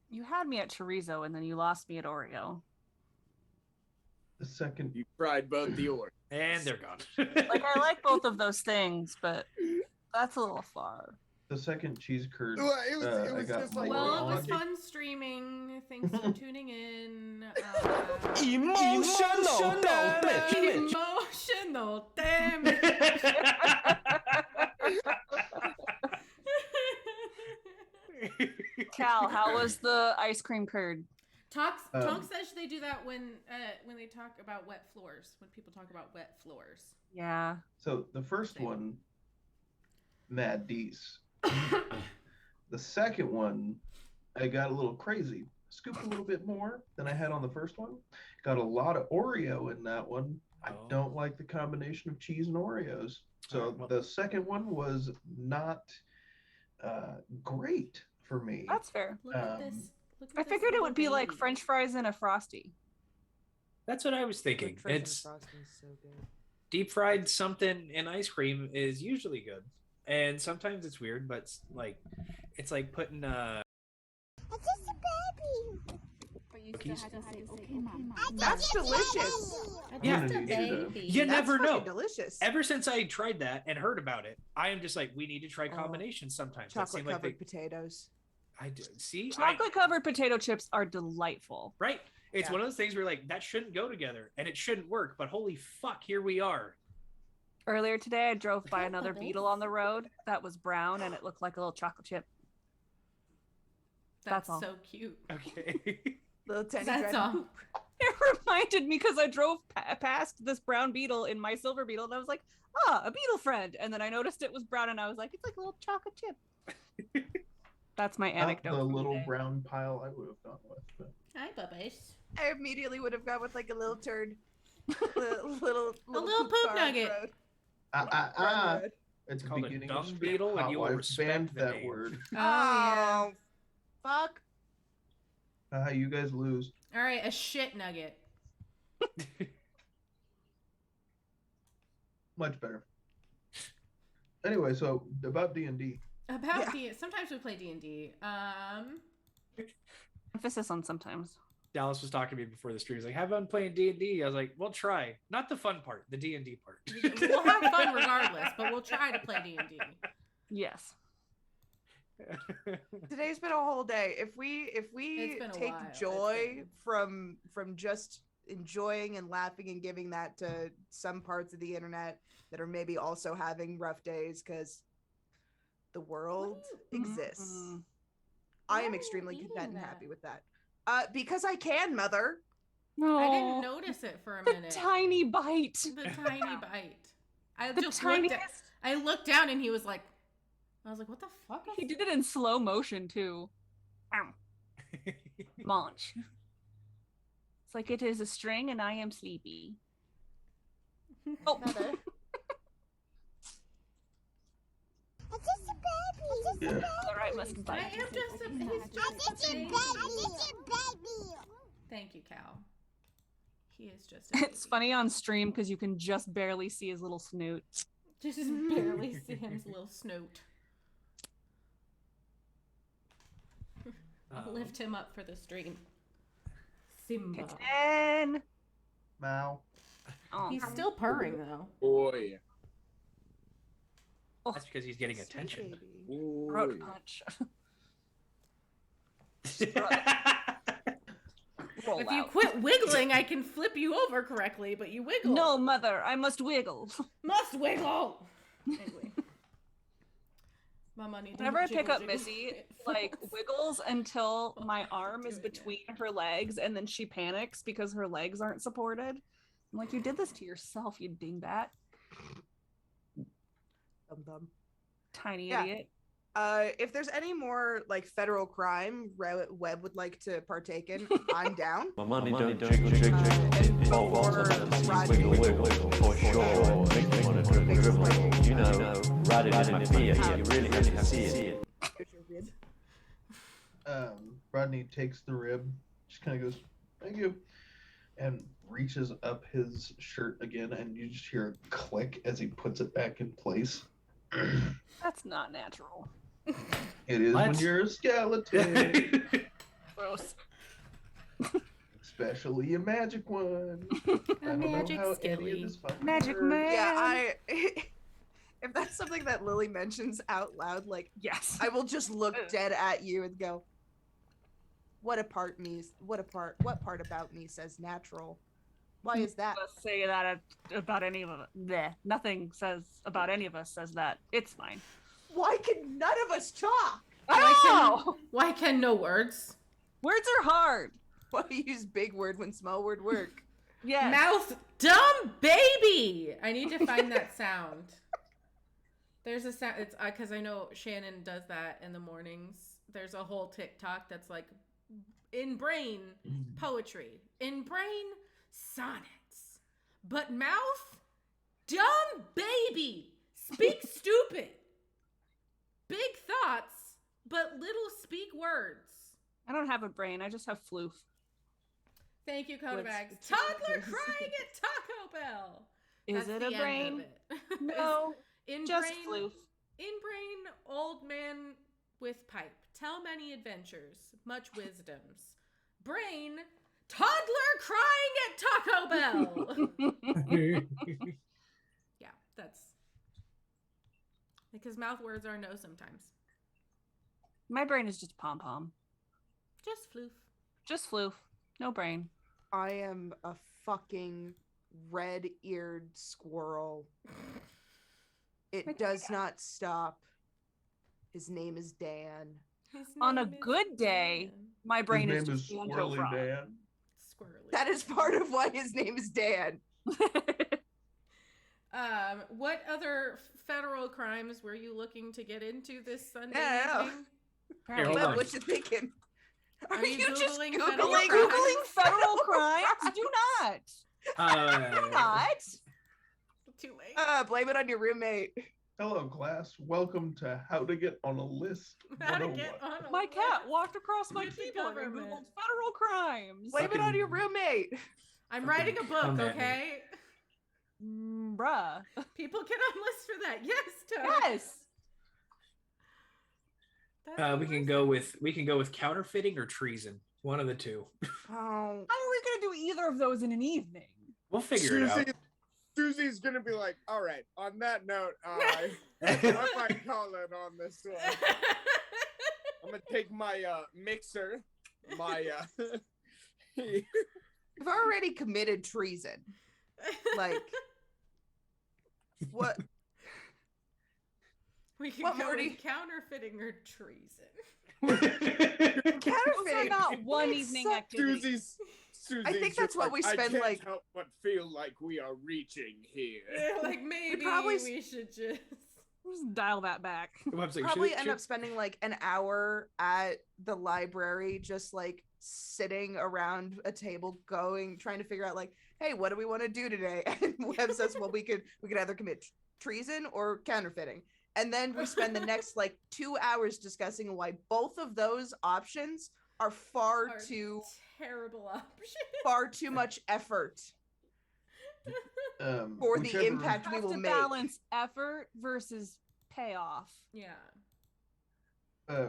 You had me at chorizo and then you lost me at Oreo. The second You fried both the Oreo. And they're gone. Like I like both of those things, but that's a little far. the second cheese curd. Well, it was I got just like Well, it more was on. fun streaming. Thanks for tuning in. Emotional damage. Emotional damage. Cal, how was the ice cream curd? Tonks Um, says they do that when they talk about wet floors. When people talk about wet floors. Yeah. So the first one, Mad D's. The second one, I got a little crazy. Scooped a little bit more than I had on the first one. Got a lot of Oreo in that one. I Oh. don't like the combination of cheese and Oreos. So Alright, well- the second one was not great for me. That's fair. Look at Um, this. Look at I this figured it little would be like baby. French fries and a Frosty. That's what I was thinking. French It's frosting's so good. deep fried something in ice cream is usually good, and sometimes it's weird, but it's like putting That's delicious. Yeah. Just a I'm gonna need to- baby. You That's never fucking know. delicious. Ever since I tried that and heard about it, I am just like, we need to try combinations sometimes. That Chocolate seemed like covered potatoes. I do. See, Chocolate covered potato chips are delightful. right? It's Yeah. one of those things where like that shouldn't go together and it shouldn't work, but holy fuck, here we are. Earlier today, I drove by at another this. beetle on the road that was brown and it looked like a little chocolate chip. That's That's all. so cute. Okay. Little tiny That's dragon all. poop. It reminded me because I drove past this brown beetle in my silver beetle and I was like, ah, a beetle friend. And then I noticed it was brown and I was like, it's like a little chocolate chip. That's my Not anecdote. the from little today. brown pile I would have gone with. But Hi, Bubbies. I immediately would have gone with like a little turd. little poop car on the nugget. road. at It's the called a beginning dung of beetle, and Hot you will Wives respect banned the that name. word. Oh, yeah. Oh, fuck. You guys lose. All right, a shit nugget. Much better. Anyway, so about D&D. About Yeah. sometimes we play D&D. Emphasis on sometimes. Dallas was talking to me before the stream. He's like, "Have fun playing D&D." I was like, "Well, try. Not the fun part, the D&D part." We'll have fun regardless, but we'll try to play D&D. Yes. Today's been a whole day. If we It's been a take while. It's joy been- from just enjoying and laughing and giving that to some parts of the internet that are maybe also having rough days because the world exists. Mm-mm. I Why am are you extremely eating content and that? happy with that. Because I can, mother. No. I didn't notice it for a The minute. tiny bite. The tiny bite. I The just tiniest. I looked down and he was like, I was like, what the fuck? He did it in slow motion too. Ow. Munch. It's like it is a string and I am sleepy. Oh. Mother. Yeah. All right, must I am just a baby. Thank you, Cal. He is just a It's baby. funny on stream because you can just barely see his little snoot. Just barely see his little snoot. I'll lift him up for the stream. Simba. Kitten. Mal. Oh, He's still purring though. Boy. That's because he's getting attention. throat punch. Roll If you out. quit wiggling, I can flip you over correctly, but you wiggle. No, mother, I must wiggle. Must wiggle! Anyway. Mama need to Whenever I pick jiggle, up jiggle. Missy, It like falls. wiggles until my arm is Do it now. between her legs, and then she panics because her legs aren't supported. I'm like, you did this to yourself, you dingbat. Dum-dum. Tiny Yeah. idiot. If there's any more like federal crime Webb would like to partake in, I'm down. My money don't jiggle, jiggle, and jiggle. for Rodney, Wiggle, wiggle, for sure. Make me wanna dribble, dribble. You know, ride it in my feet. You really have to see it. Rodney takes the rib, just kind of goes, "Thank you," and reaches up his shirt again, and you just hear a click as he puts it back in place. That's not natural. It is when What? you're a skeleton, Gross. especially a magic one. I don't magic know how any skelly. of this fucking Magic works. man. Yeah, if that's something that Lily mentions out loud, like Yes. I will just look dead at you and go, what part about me says natural? Why is that? Let's say that about any of us. Bleh. Nothing says about any of us says that. It's fine. Why can none of us talk? Oh! Why can no words? Words are hard. Why use big word when small word work? Yes. Mouth dumb baby. I need to find that sound. There's a sound. It's because I know Shannon does that in the mornings. There's a whole TikTok that's like in brain poetry, in brain sonnets, but mouth dumb baby. Speak stupid. Big thoughts, but little speak words. I don't have a brain. I just have floof. Thank you, Coda What's Bags. the Toddler difference? crying at Taco Bell. Is That's it the a end brain? of it. No, In just brain, floof. In brain, old man with pipe. Tell many adventures, much wisdoms. Brain, toddler crying at Taco Bell. Yeah, that's because mouth words are no sometimes. My brain is just pom pom. Just floof. Just floof. No brain. I am a fucking red-eared squirrel. It does not stop. His name is Dan. His On a name is good day, Dan. my brain His is name just is Banjo Squirrely Frog. Dan. Squirrely. That is part of why his name is Dan. What other federal crimes were you looking to get into this Sunday Yeah. evening? Here, hold Webb, on. what you thinking? Are you just Googling googling? federal Are you crimes? Googling federal crimes? Do not. Do not. Too late. Blame it on your roommate. Hello, class. Welcome to How to Get on a List. How to 101. get on a My cat list. walked across my With the keyboard and government. googled federal crimes. Blame it on your roommate. I'm writing a book, come at me. okay? Bruh. People get on lists for that. Yes, Toad. Yes. That's We the can worst. go with counterfeiting or treason. One of the two. Oh, How are we gonna do either of those in an evening? We'll figure it out. Susie's gonna be like, all right, on that note, I might call it on this one. I'm gonna take my mixer, my you've already committed treason. Like, what? we can what go more do with you- counterfeiting or treason. Those are Counterfeiting. not one evening So- activities. Susie's I think just that's what like, we I spend, can't like- help but feel like we are reaching here. Yeah, like maybe probably we should just. Just dial that back. I'm saying, Probably should- end up spending like an hour at the library, just like sitting around a table, trying to figure out like, hey, what do we want to do today? And Webb says, well, we could either commit treason or counterfeiting. And then we spend the next like 2 hours discussing why both of those options are far too much effort for the impact we have will to make. balance effort versus payoff. Yeah.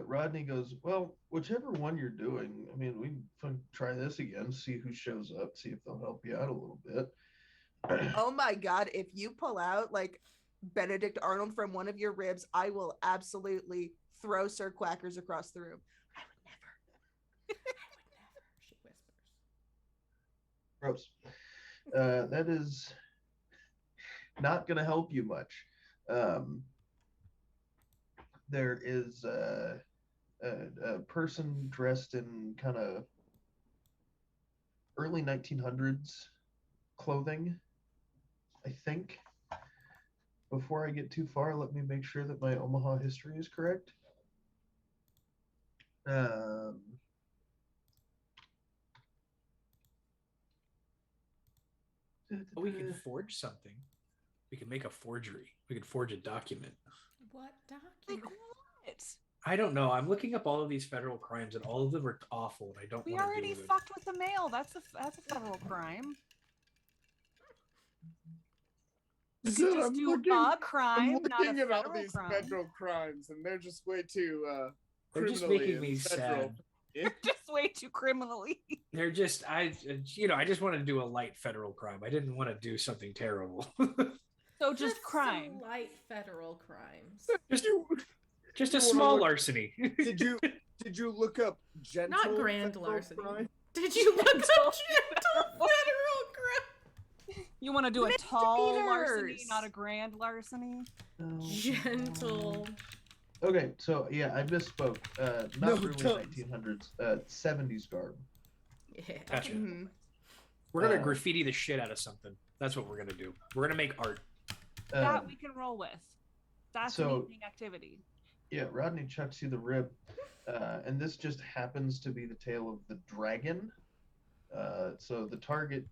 Rodney goes, well, whichever one you're doing, I mean, we can try this again, see who shows up, see if they'll help you out a little bit. Oh my god, if you pull out like Benedict Arnold from one of your ribs, I will absolutely throw Sir Quackers across the room. I would never. She whispers. Gross. That is not going to help you much. There is a person dressed in kind of early 1900s clothing, I think. Before I get too far, let me make sure that my Omaha history is correct. We can forge something. We can make a forgery. We could forge a document. What Like document? what? I don't know. I'm looking up all of these federal crimes, and all of them are awful, and I don't We want to already do them. fucked with the mail. That's a federal crime. You Dude, could just I'm do looking- a crime, I'm not a looking at all federal these crime. federal crimes, and they're just way too. They're just criminally making me and federal. sad. Just way too criminally. They're just I just wanted to do a light federal crime. I didn't want to do something terrible. So just some crime. light federal crimes. just a You wanna small look- larceny. Did you look up gentle Not grand federal larceny. crime? Did you look up gentle federal crime? You want to do a tall larceny, Misdemeanors. not a grand larceny? Gentle. Okay, so yeah, I misspoke. Not No, early don't. 1900s, 70s garb. Yeah. Gotcha. Mhm. We're gonna Uh, graffiti the shit out of something. That's what we're gonna do. We're gonna make art. That we can roll with. That's so- an evening activity. Yeah, Rodney chucks you the rib, and this just happens to be the tail of the dragon. So the target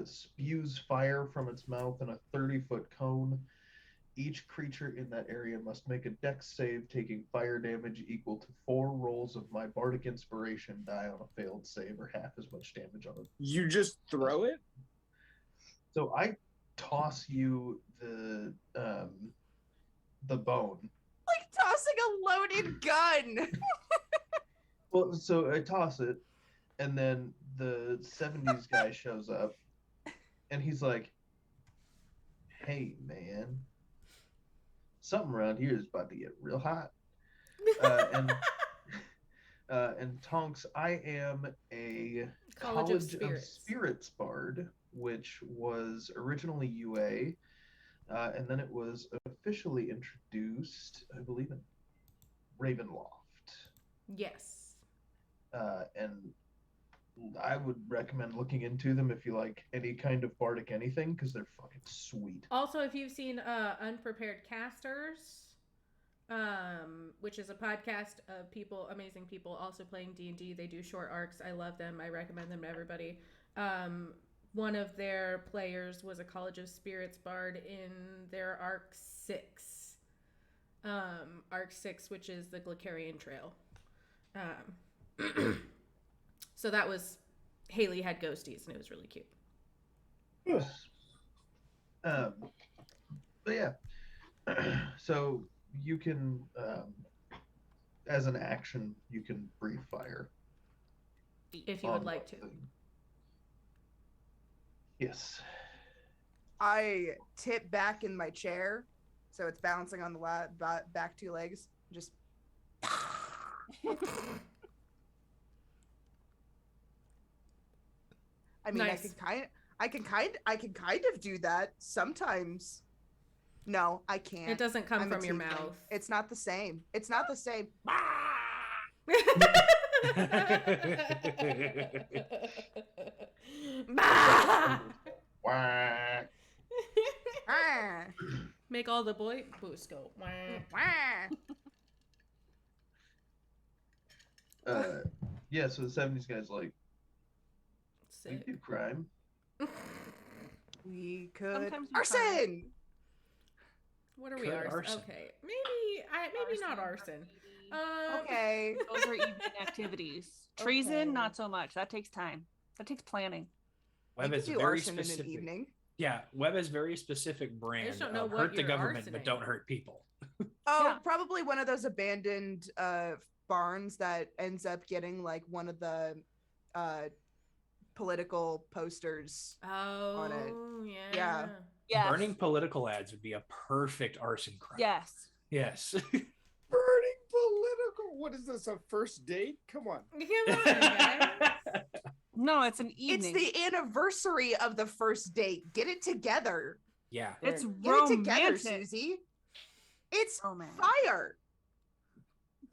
spews fire from its mouth in a 30-foot cone. Each creature in that area must make a dex save, taking fire damage equal to 4 rolls of my bardic inspiration die on a failed save, or half as much damage on it. You just throw it? So I toss you the bone. Like tossing a loaded gun. Well, so I toss it, and then the 70s guy shows up, and he's like, "Hey, man, something around here is about to get real hot." And Tonks, I am a College of of Spirits. Spirits bard, which was originally UA, and then it was officially introduced, I believe, in Ravenloft. Yes. And I would recommend looking into them if you like any kind of bardic anything, because they're fucking sweet. Also, if you've seen Unprepared Casters, which is a podcast of people, amazing people, also playing D&D. They do short arcs. I love them. I recommend them to everybody. One of their players was a College of Spirits bard in their Arc 6. Arc 6, which is the Glycarian Trail. So that was, Haley had ghosties, and it was really cute. But yeah, so you can, as an action, you can breathe fire. If you would on like to. that thing. Yes. I tip back in my chair, so it's balancing on the back 2 legs. Just. I mean, Nice. I can kind of do that sometimes. No, I can't. It doesn't come I'm a from your tiefling. mouth. It's not the same. It's not the same. Whack. Ah. Make all the boys go. Wah. Yeah, so the 70s guy's like, we Sick. do crime. We could Sometimes we arson. What are we Could arson? arson. Okay, maybe not arson. Okay. Those are evening activities. Treason, Okay. not so much. That takes time. That takes planning. We Web could is do very arson in an specific. evening. Yeah, Web is very specific brand. don't know of what hurt the you're government, but arsoning. don't hurt people. Oh, Yeah. probably one of those abandoned barns that ends up getting like one of the political posters. Oh, it. yeah. Yeah. Yes. Burning political ads would be a perfect arson crime. Yes. Yes. Burning political. What is this? A first date? Come on. Come on, guys. No, it's an It's evening. the anniversary of the first date. Get it together. Yeah. It's Get it together, romantic. Susie. It's Romantic. fire.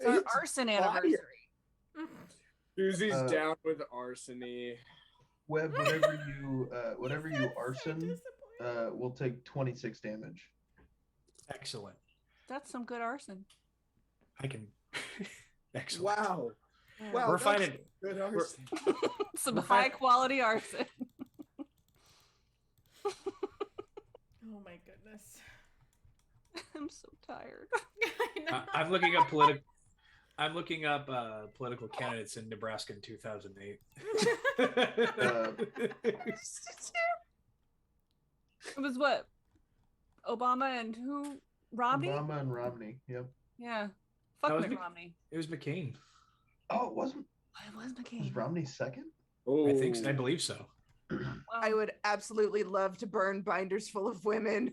It's our It's arson fire. anniversary. Susie's Uh, down with arsony. Web, whatever you arson, will take 26 damage. Excellent. That's some good arson. I can. Excellent. Wow. Wow. We're that's finding. good arson. Some We're high fine. quality arson. Oh my goodness. I'm so tired. I know. I'm looking up political. I'm looking up political candidates in Nebraska in 2008. It was what? Obama and who? Romney? Obama and Romney. Yep. Yeah. Fuck That was Mitt Mc- Romney. It was McCain. Oh, it wasn't. It was Was McCain. Romney second? Oh, I think. I believe so. I would absolutely love to burn binders full of women.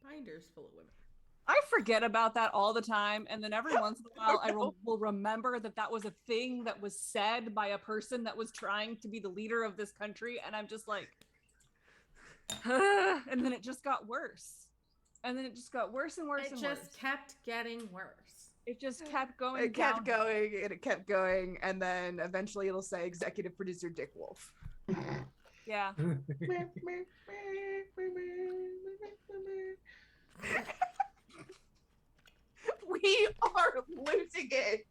Binders full of women. I forget about that all the time, and then every once in a while, I will remember that that was a thing that was said by a person that was trying to be the leader of this country, and I'm just like, and then it just got worse, and then it just got worse and worse It and just worse. kept getting worse. It just kept going. It kept down. going and it kept going, and then eventually it'll say executive producer Dick Wolf. Yeah. We are losing it.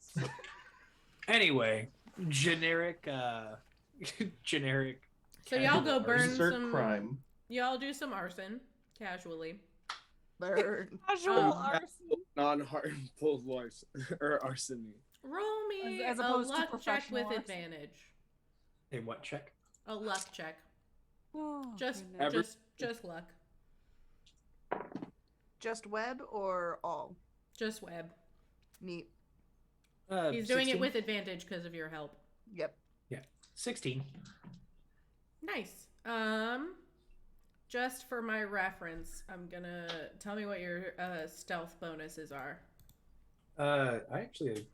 Anyway, generic. Generic. So y'all go burn Insert some. crime. Y'all do some arson casually. Burn. Casual Um, arson. non-harmful life or arsony. Roll me As a opposed to luck check professional with arson. advantage. A what check? A luck check. Oh, Just goodness. just luck. Just web or all? Just web. Neat. He's doing 16? it with advantage because of your help. Yep. 16. Nice. Just for my reference, I'm gonna tell me what your stealth bonuses are. I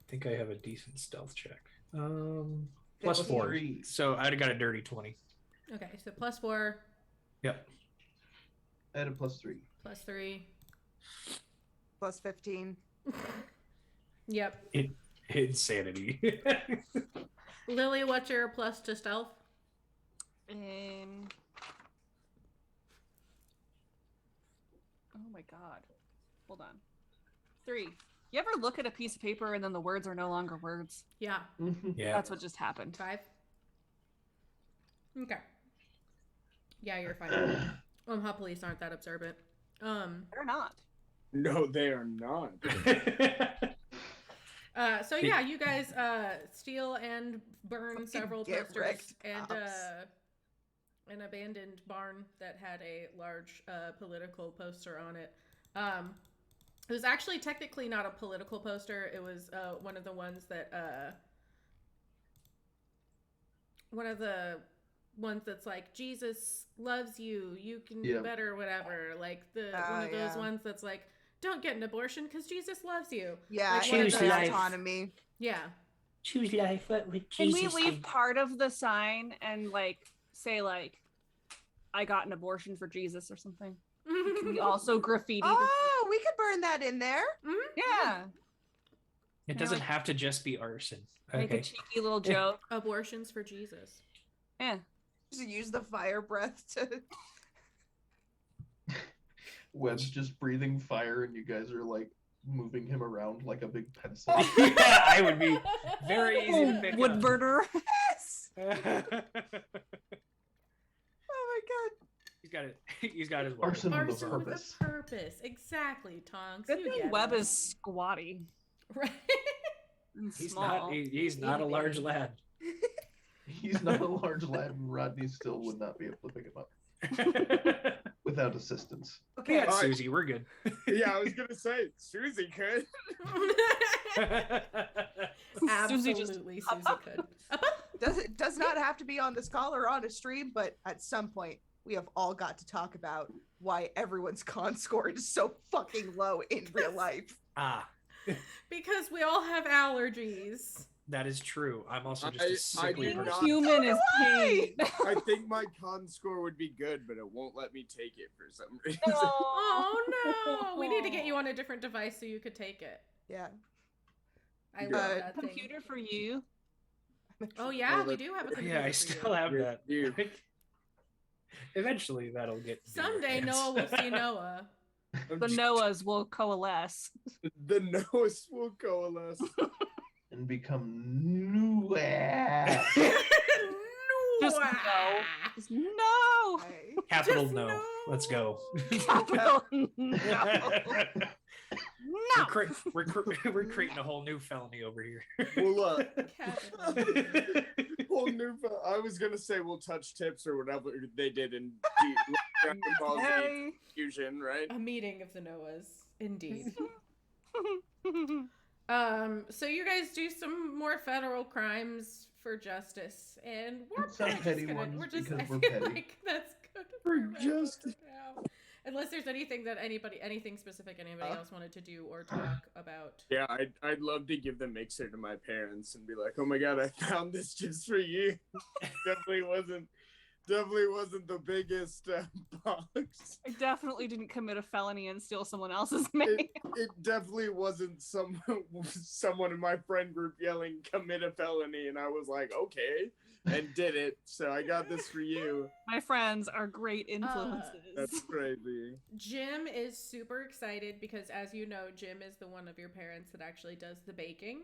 think I have a decent stealth check. Plus Plus 4. 3. So I'd got a dirty 20. Okay, so +4, Yep. I had a +3. +3. Plus 15. Yep. Insanity. Lily, what's your plus to stealth? Oh my god. Hold on. 3. You ever look at a piece of paper and then the words are no longer words? Yeah. Yeah. That's what just happened. 5. Okay. Yeah, you're fine. Hot police aren't that observant. They're not. No, they are not. So yeah, you guys steal and burn several Get posters wrecked, and cops. an abandoned barn that had a large political poster on it. It was actually technically not a political poster. It was one of the ones that that's like Jesus loves you, you can do Yeah. better, whatever. Like one of those Yeah. ones that's like, don't get an abortion because Jesus loves you. Yeah, Like and choose the life. autonomy. Yeah. Choose life, but with Can we leave part of the sign and like say like I got an abortion for Jesus or something? Can we also graffiti? Oh, we could burn that in there. Yeah. It doesn't have to just be arson. Make Okay. a cheeky little joke. Abortions for Jesus. Yeah. Just use the fire breath to. Webb's just breathing fire, and you guys are like moving him around like a big pencil. Yeah, I would be very easy to pick Wood up. burner. Yes. Uh, Oh my god. He's got it. He's got his weapon. Arson with a Arson with purpose. a purpose. Exactly, Tonks. Good you thing get Webb it. is squatty Right. and He's small. not. He's not a large lad. He's not a large lad, and Rodney still would not be able to pick him up without assistance. We Okay. got Alright. Susie. We're good. Yeah, I was gonna say Susie could. Susie just Absolutely, Susie could. Does not have to be on this call or on a stream, but at some point we have all got to talk about why everyone's con score is so fucking low in real life. Ah, Because we all have allergies. that is true. I'm also just I a sickly do person. not- Human is Why? pain. I think my con score would be good, but it won't let me take it for some reason. Oh no! We need to get you on a different device so you could take it. Yeah. I love Yeah. that thing. Computer for you. Oh yeah, Oh, we that- do have a computer. Yeah, I for still you. have You- that. you- Eventually, that'll get. to your Someday hands. Noah will see Noah. The Noahs will coalesce. The nose will coalesce. And become new. Just Noah! no. Just no. Hey. Capital Just no. no. Let's go. Capital no. No. We're creating a whole new felony over here. Well, Capital. whole new. I was gonna say we'll touch tips or whatever they did in Dragon Ball Z Hey. Fusion, right? A meeting of the Noahs, indeed. So you guys do some more federal crimes for justice, and we're And some probably petty just gonna, ones we're just, because I we're feel petty. like that's good For for justice. now. Unless there's anything that anything specific anybody else wanted to do or talk about. Yeah, I'd love to give the mixer to my parents and be like, "Oh my god, I found this just for you." definitely wasn't the biggest box. I definitely didn't commit a felony and steal someone else's mail. It definitely wasn't someone in my friend group yelling "commit a felony," and I was like, "Okay," and did it. So I got this for you. My friends are great influences. That's crazy. Jim is super excited because, as you know, Jim is the one of your parents that actually does the baking.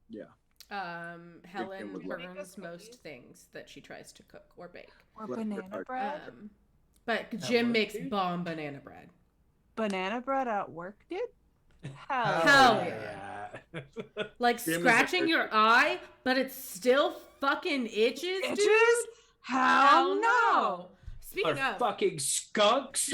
Yeah. Helen would love- burns most things that she tries to cook or bake. Or Bless her banana heart. bread. But At Jim work, makes dude? bomb banana bread. Banana bread at work, dude? Hell yeah. Like Jim is a scratching good- your eye, but it still fucking itches, Itches? dude. Hell no. Speaking Are of, fucking skunks.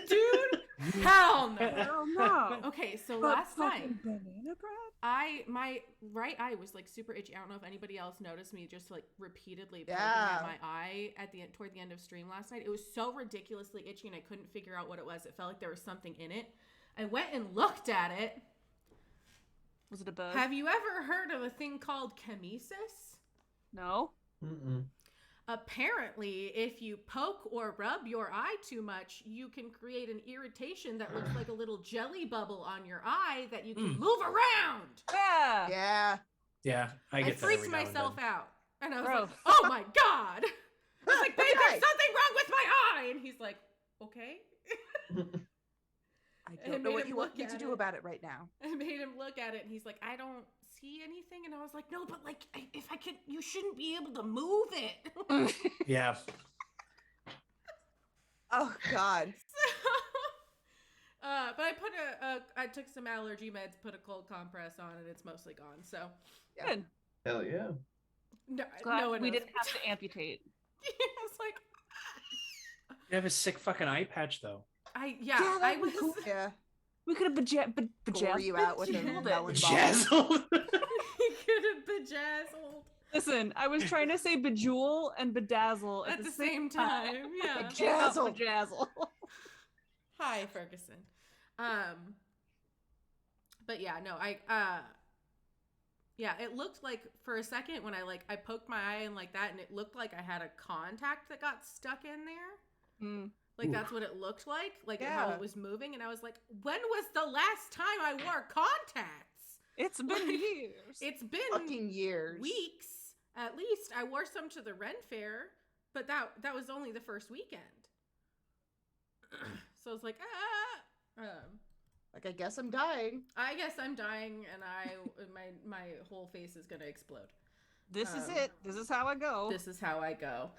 dude, hell no. Hell no. Okay, so But last fucking time banana bread? my right eye was like super itchy. I don't know if anybody else noticed me just like repeatedly poking Yeah. at my eye at the end, toward the end of stream last night. It was so ridiculously itchy and I couldn't figure out what it was. It felt like there was something in it. I went and looked at it. Was it a bug? Have you ever heard of a thing called chemesis? No. Mm-mm. Apparently, if you poke or rub your eye too much, you can create an irritation that looks like a little jelly bubble on your eye that you can move around. Yeah. Yeah. Yeah, I I get that freaked every now and myself then. out. And I was Bro. like, oh my God. I was like, babe, Okay. there's something wrong with my eye. And he's like, okay. I And don't know made what him you want look me to at do it. about it right now. I made him look at it and he's like, I don't see anything. And I was like, no, but like, if I could, you shouldn't be able to move it. Yeah. Oh God. But I put I took some allergy meds, put a cold compress on, and it's mostly gone. So Good. Hell yeah. no, Glad no one we knows. didn't have to amputate. It's like You have a sick fucking eye patch though. I that'd be was cool. Yeah. We could have Gore you out with a bejazzled melon it. ball. Jazzled. he could have bejazzled Listen, I was trying to say bejewel and bedazzle at the same time. Yeah. Bejazzle. Bejazzle. Hi, Ferguson. But yeah, no, yeah, it looked like for a second when I poked my eye in like that, and it looked like I had a contact that got stuck in there. Mm. Like Ooh. that's what it looked like how Yeah. it was moving, and I was like, when was the last time I wore contacts? It's been Like, years. It's been Fucking years. weeks at least. I wore some to the Ren Fair, but that was only the first weekend. So I was like, Like, I guess I'm dying. I guess I'm dying, and my whole face is gonna explode. This is it. This is how I go. This is how I go.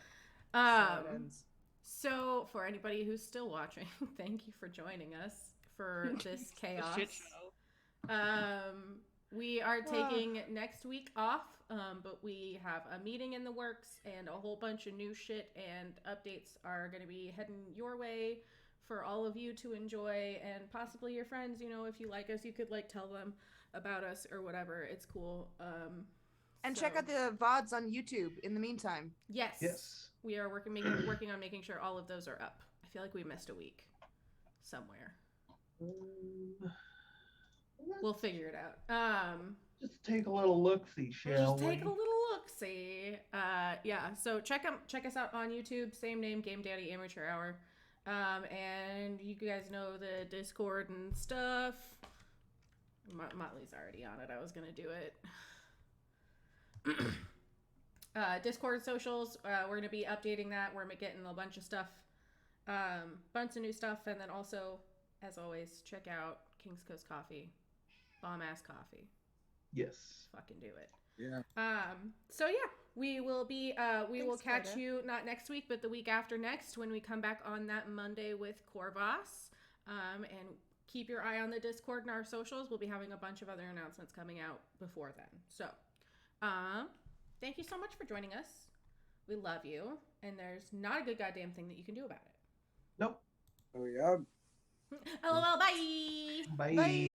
That's how it ends. So for anybody who's still watching, thank you for joining us for this chaos. Shit show. We are taking next week off, but we have a meeting in the works and a whole bunch of new shit and updates are going to be heading your way for all of you to enjoy, and possibly your friends. You know, if you like us, you could like tell them about us or whatever. It's cool. And check out the VODs on YouTube in the meantime. Yes. Yes. We are working on making sure all of those are up. I feel like we missed a week somewhere. We'll figure it out. Just take a little look-see, shall Just we? take a little look-see. Yeah, so check us out on YouTube. Same name, Game Daddy Amateur Hour. And you guys know the Discord and stuff. Motley's already on it. I was going to do it. Discord socials, we're going to be updating that. We're getting a bunch of stuff, bunch of new stuff. And then also, as always, check out King's Coast Coffee. Bomb-ass coffee. Yes. Fucking do it. Yeah. So yeah, we will be we will Thanks, catch Greta. you not next week but the week after next when we come back on that Monday with Corvas. And keep your eye on the Discord and our socials. We'll be having a bunch of other announcements coming out before then. So thank you so much for joining us. We love you, and there's not a good goddamn thing that you can do about it. Nope. Oh yeah. LOL, bye. Bye. Bye.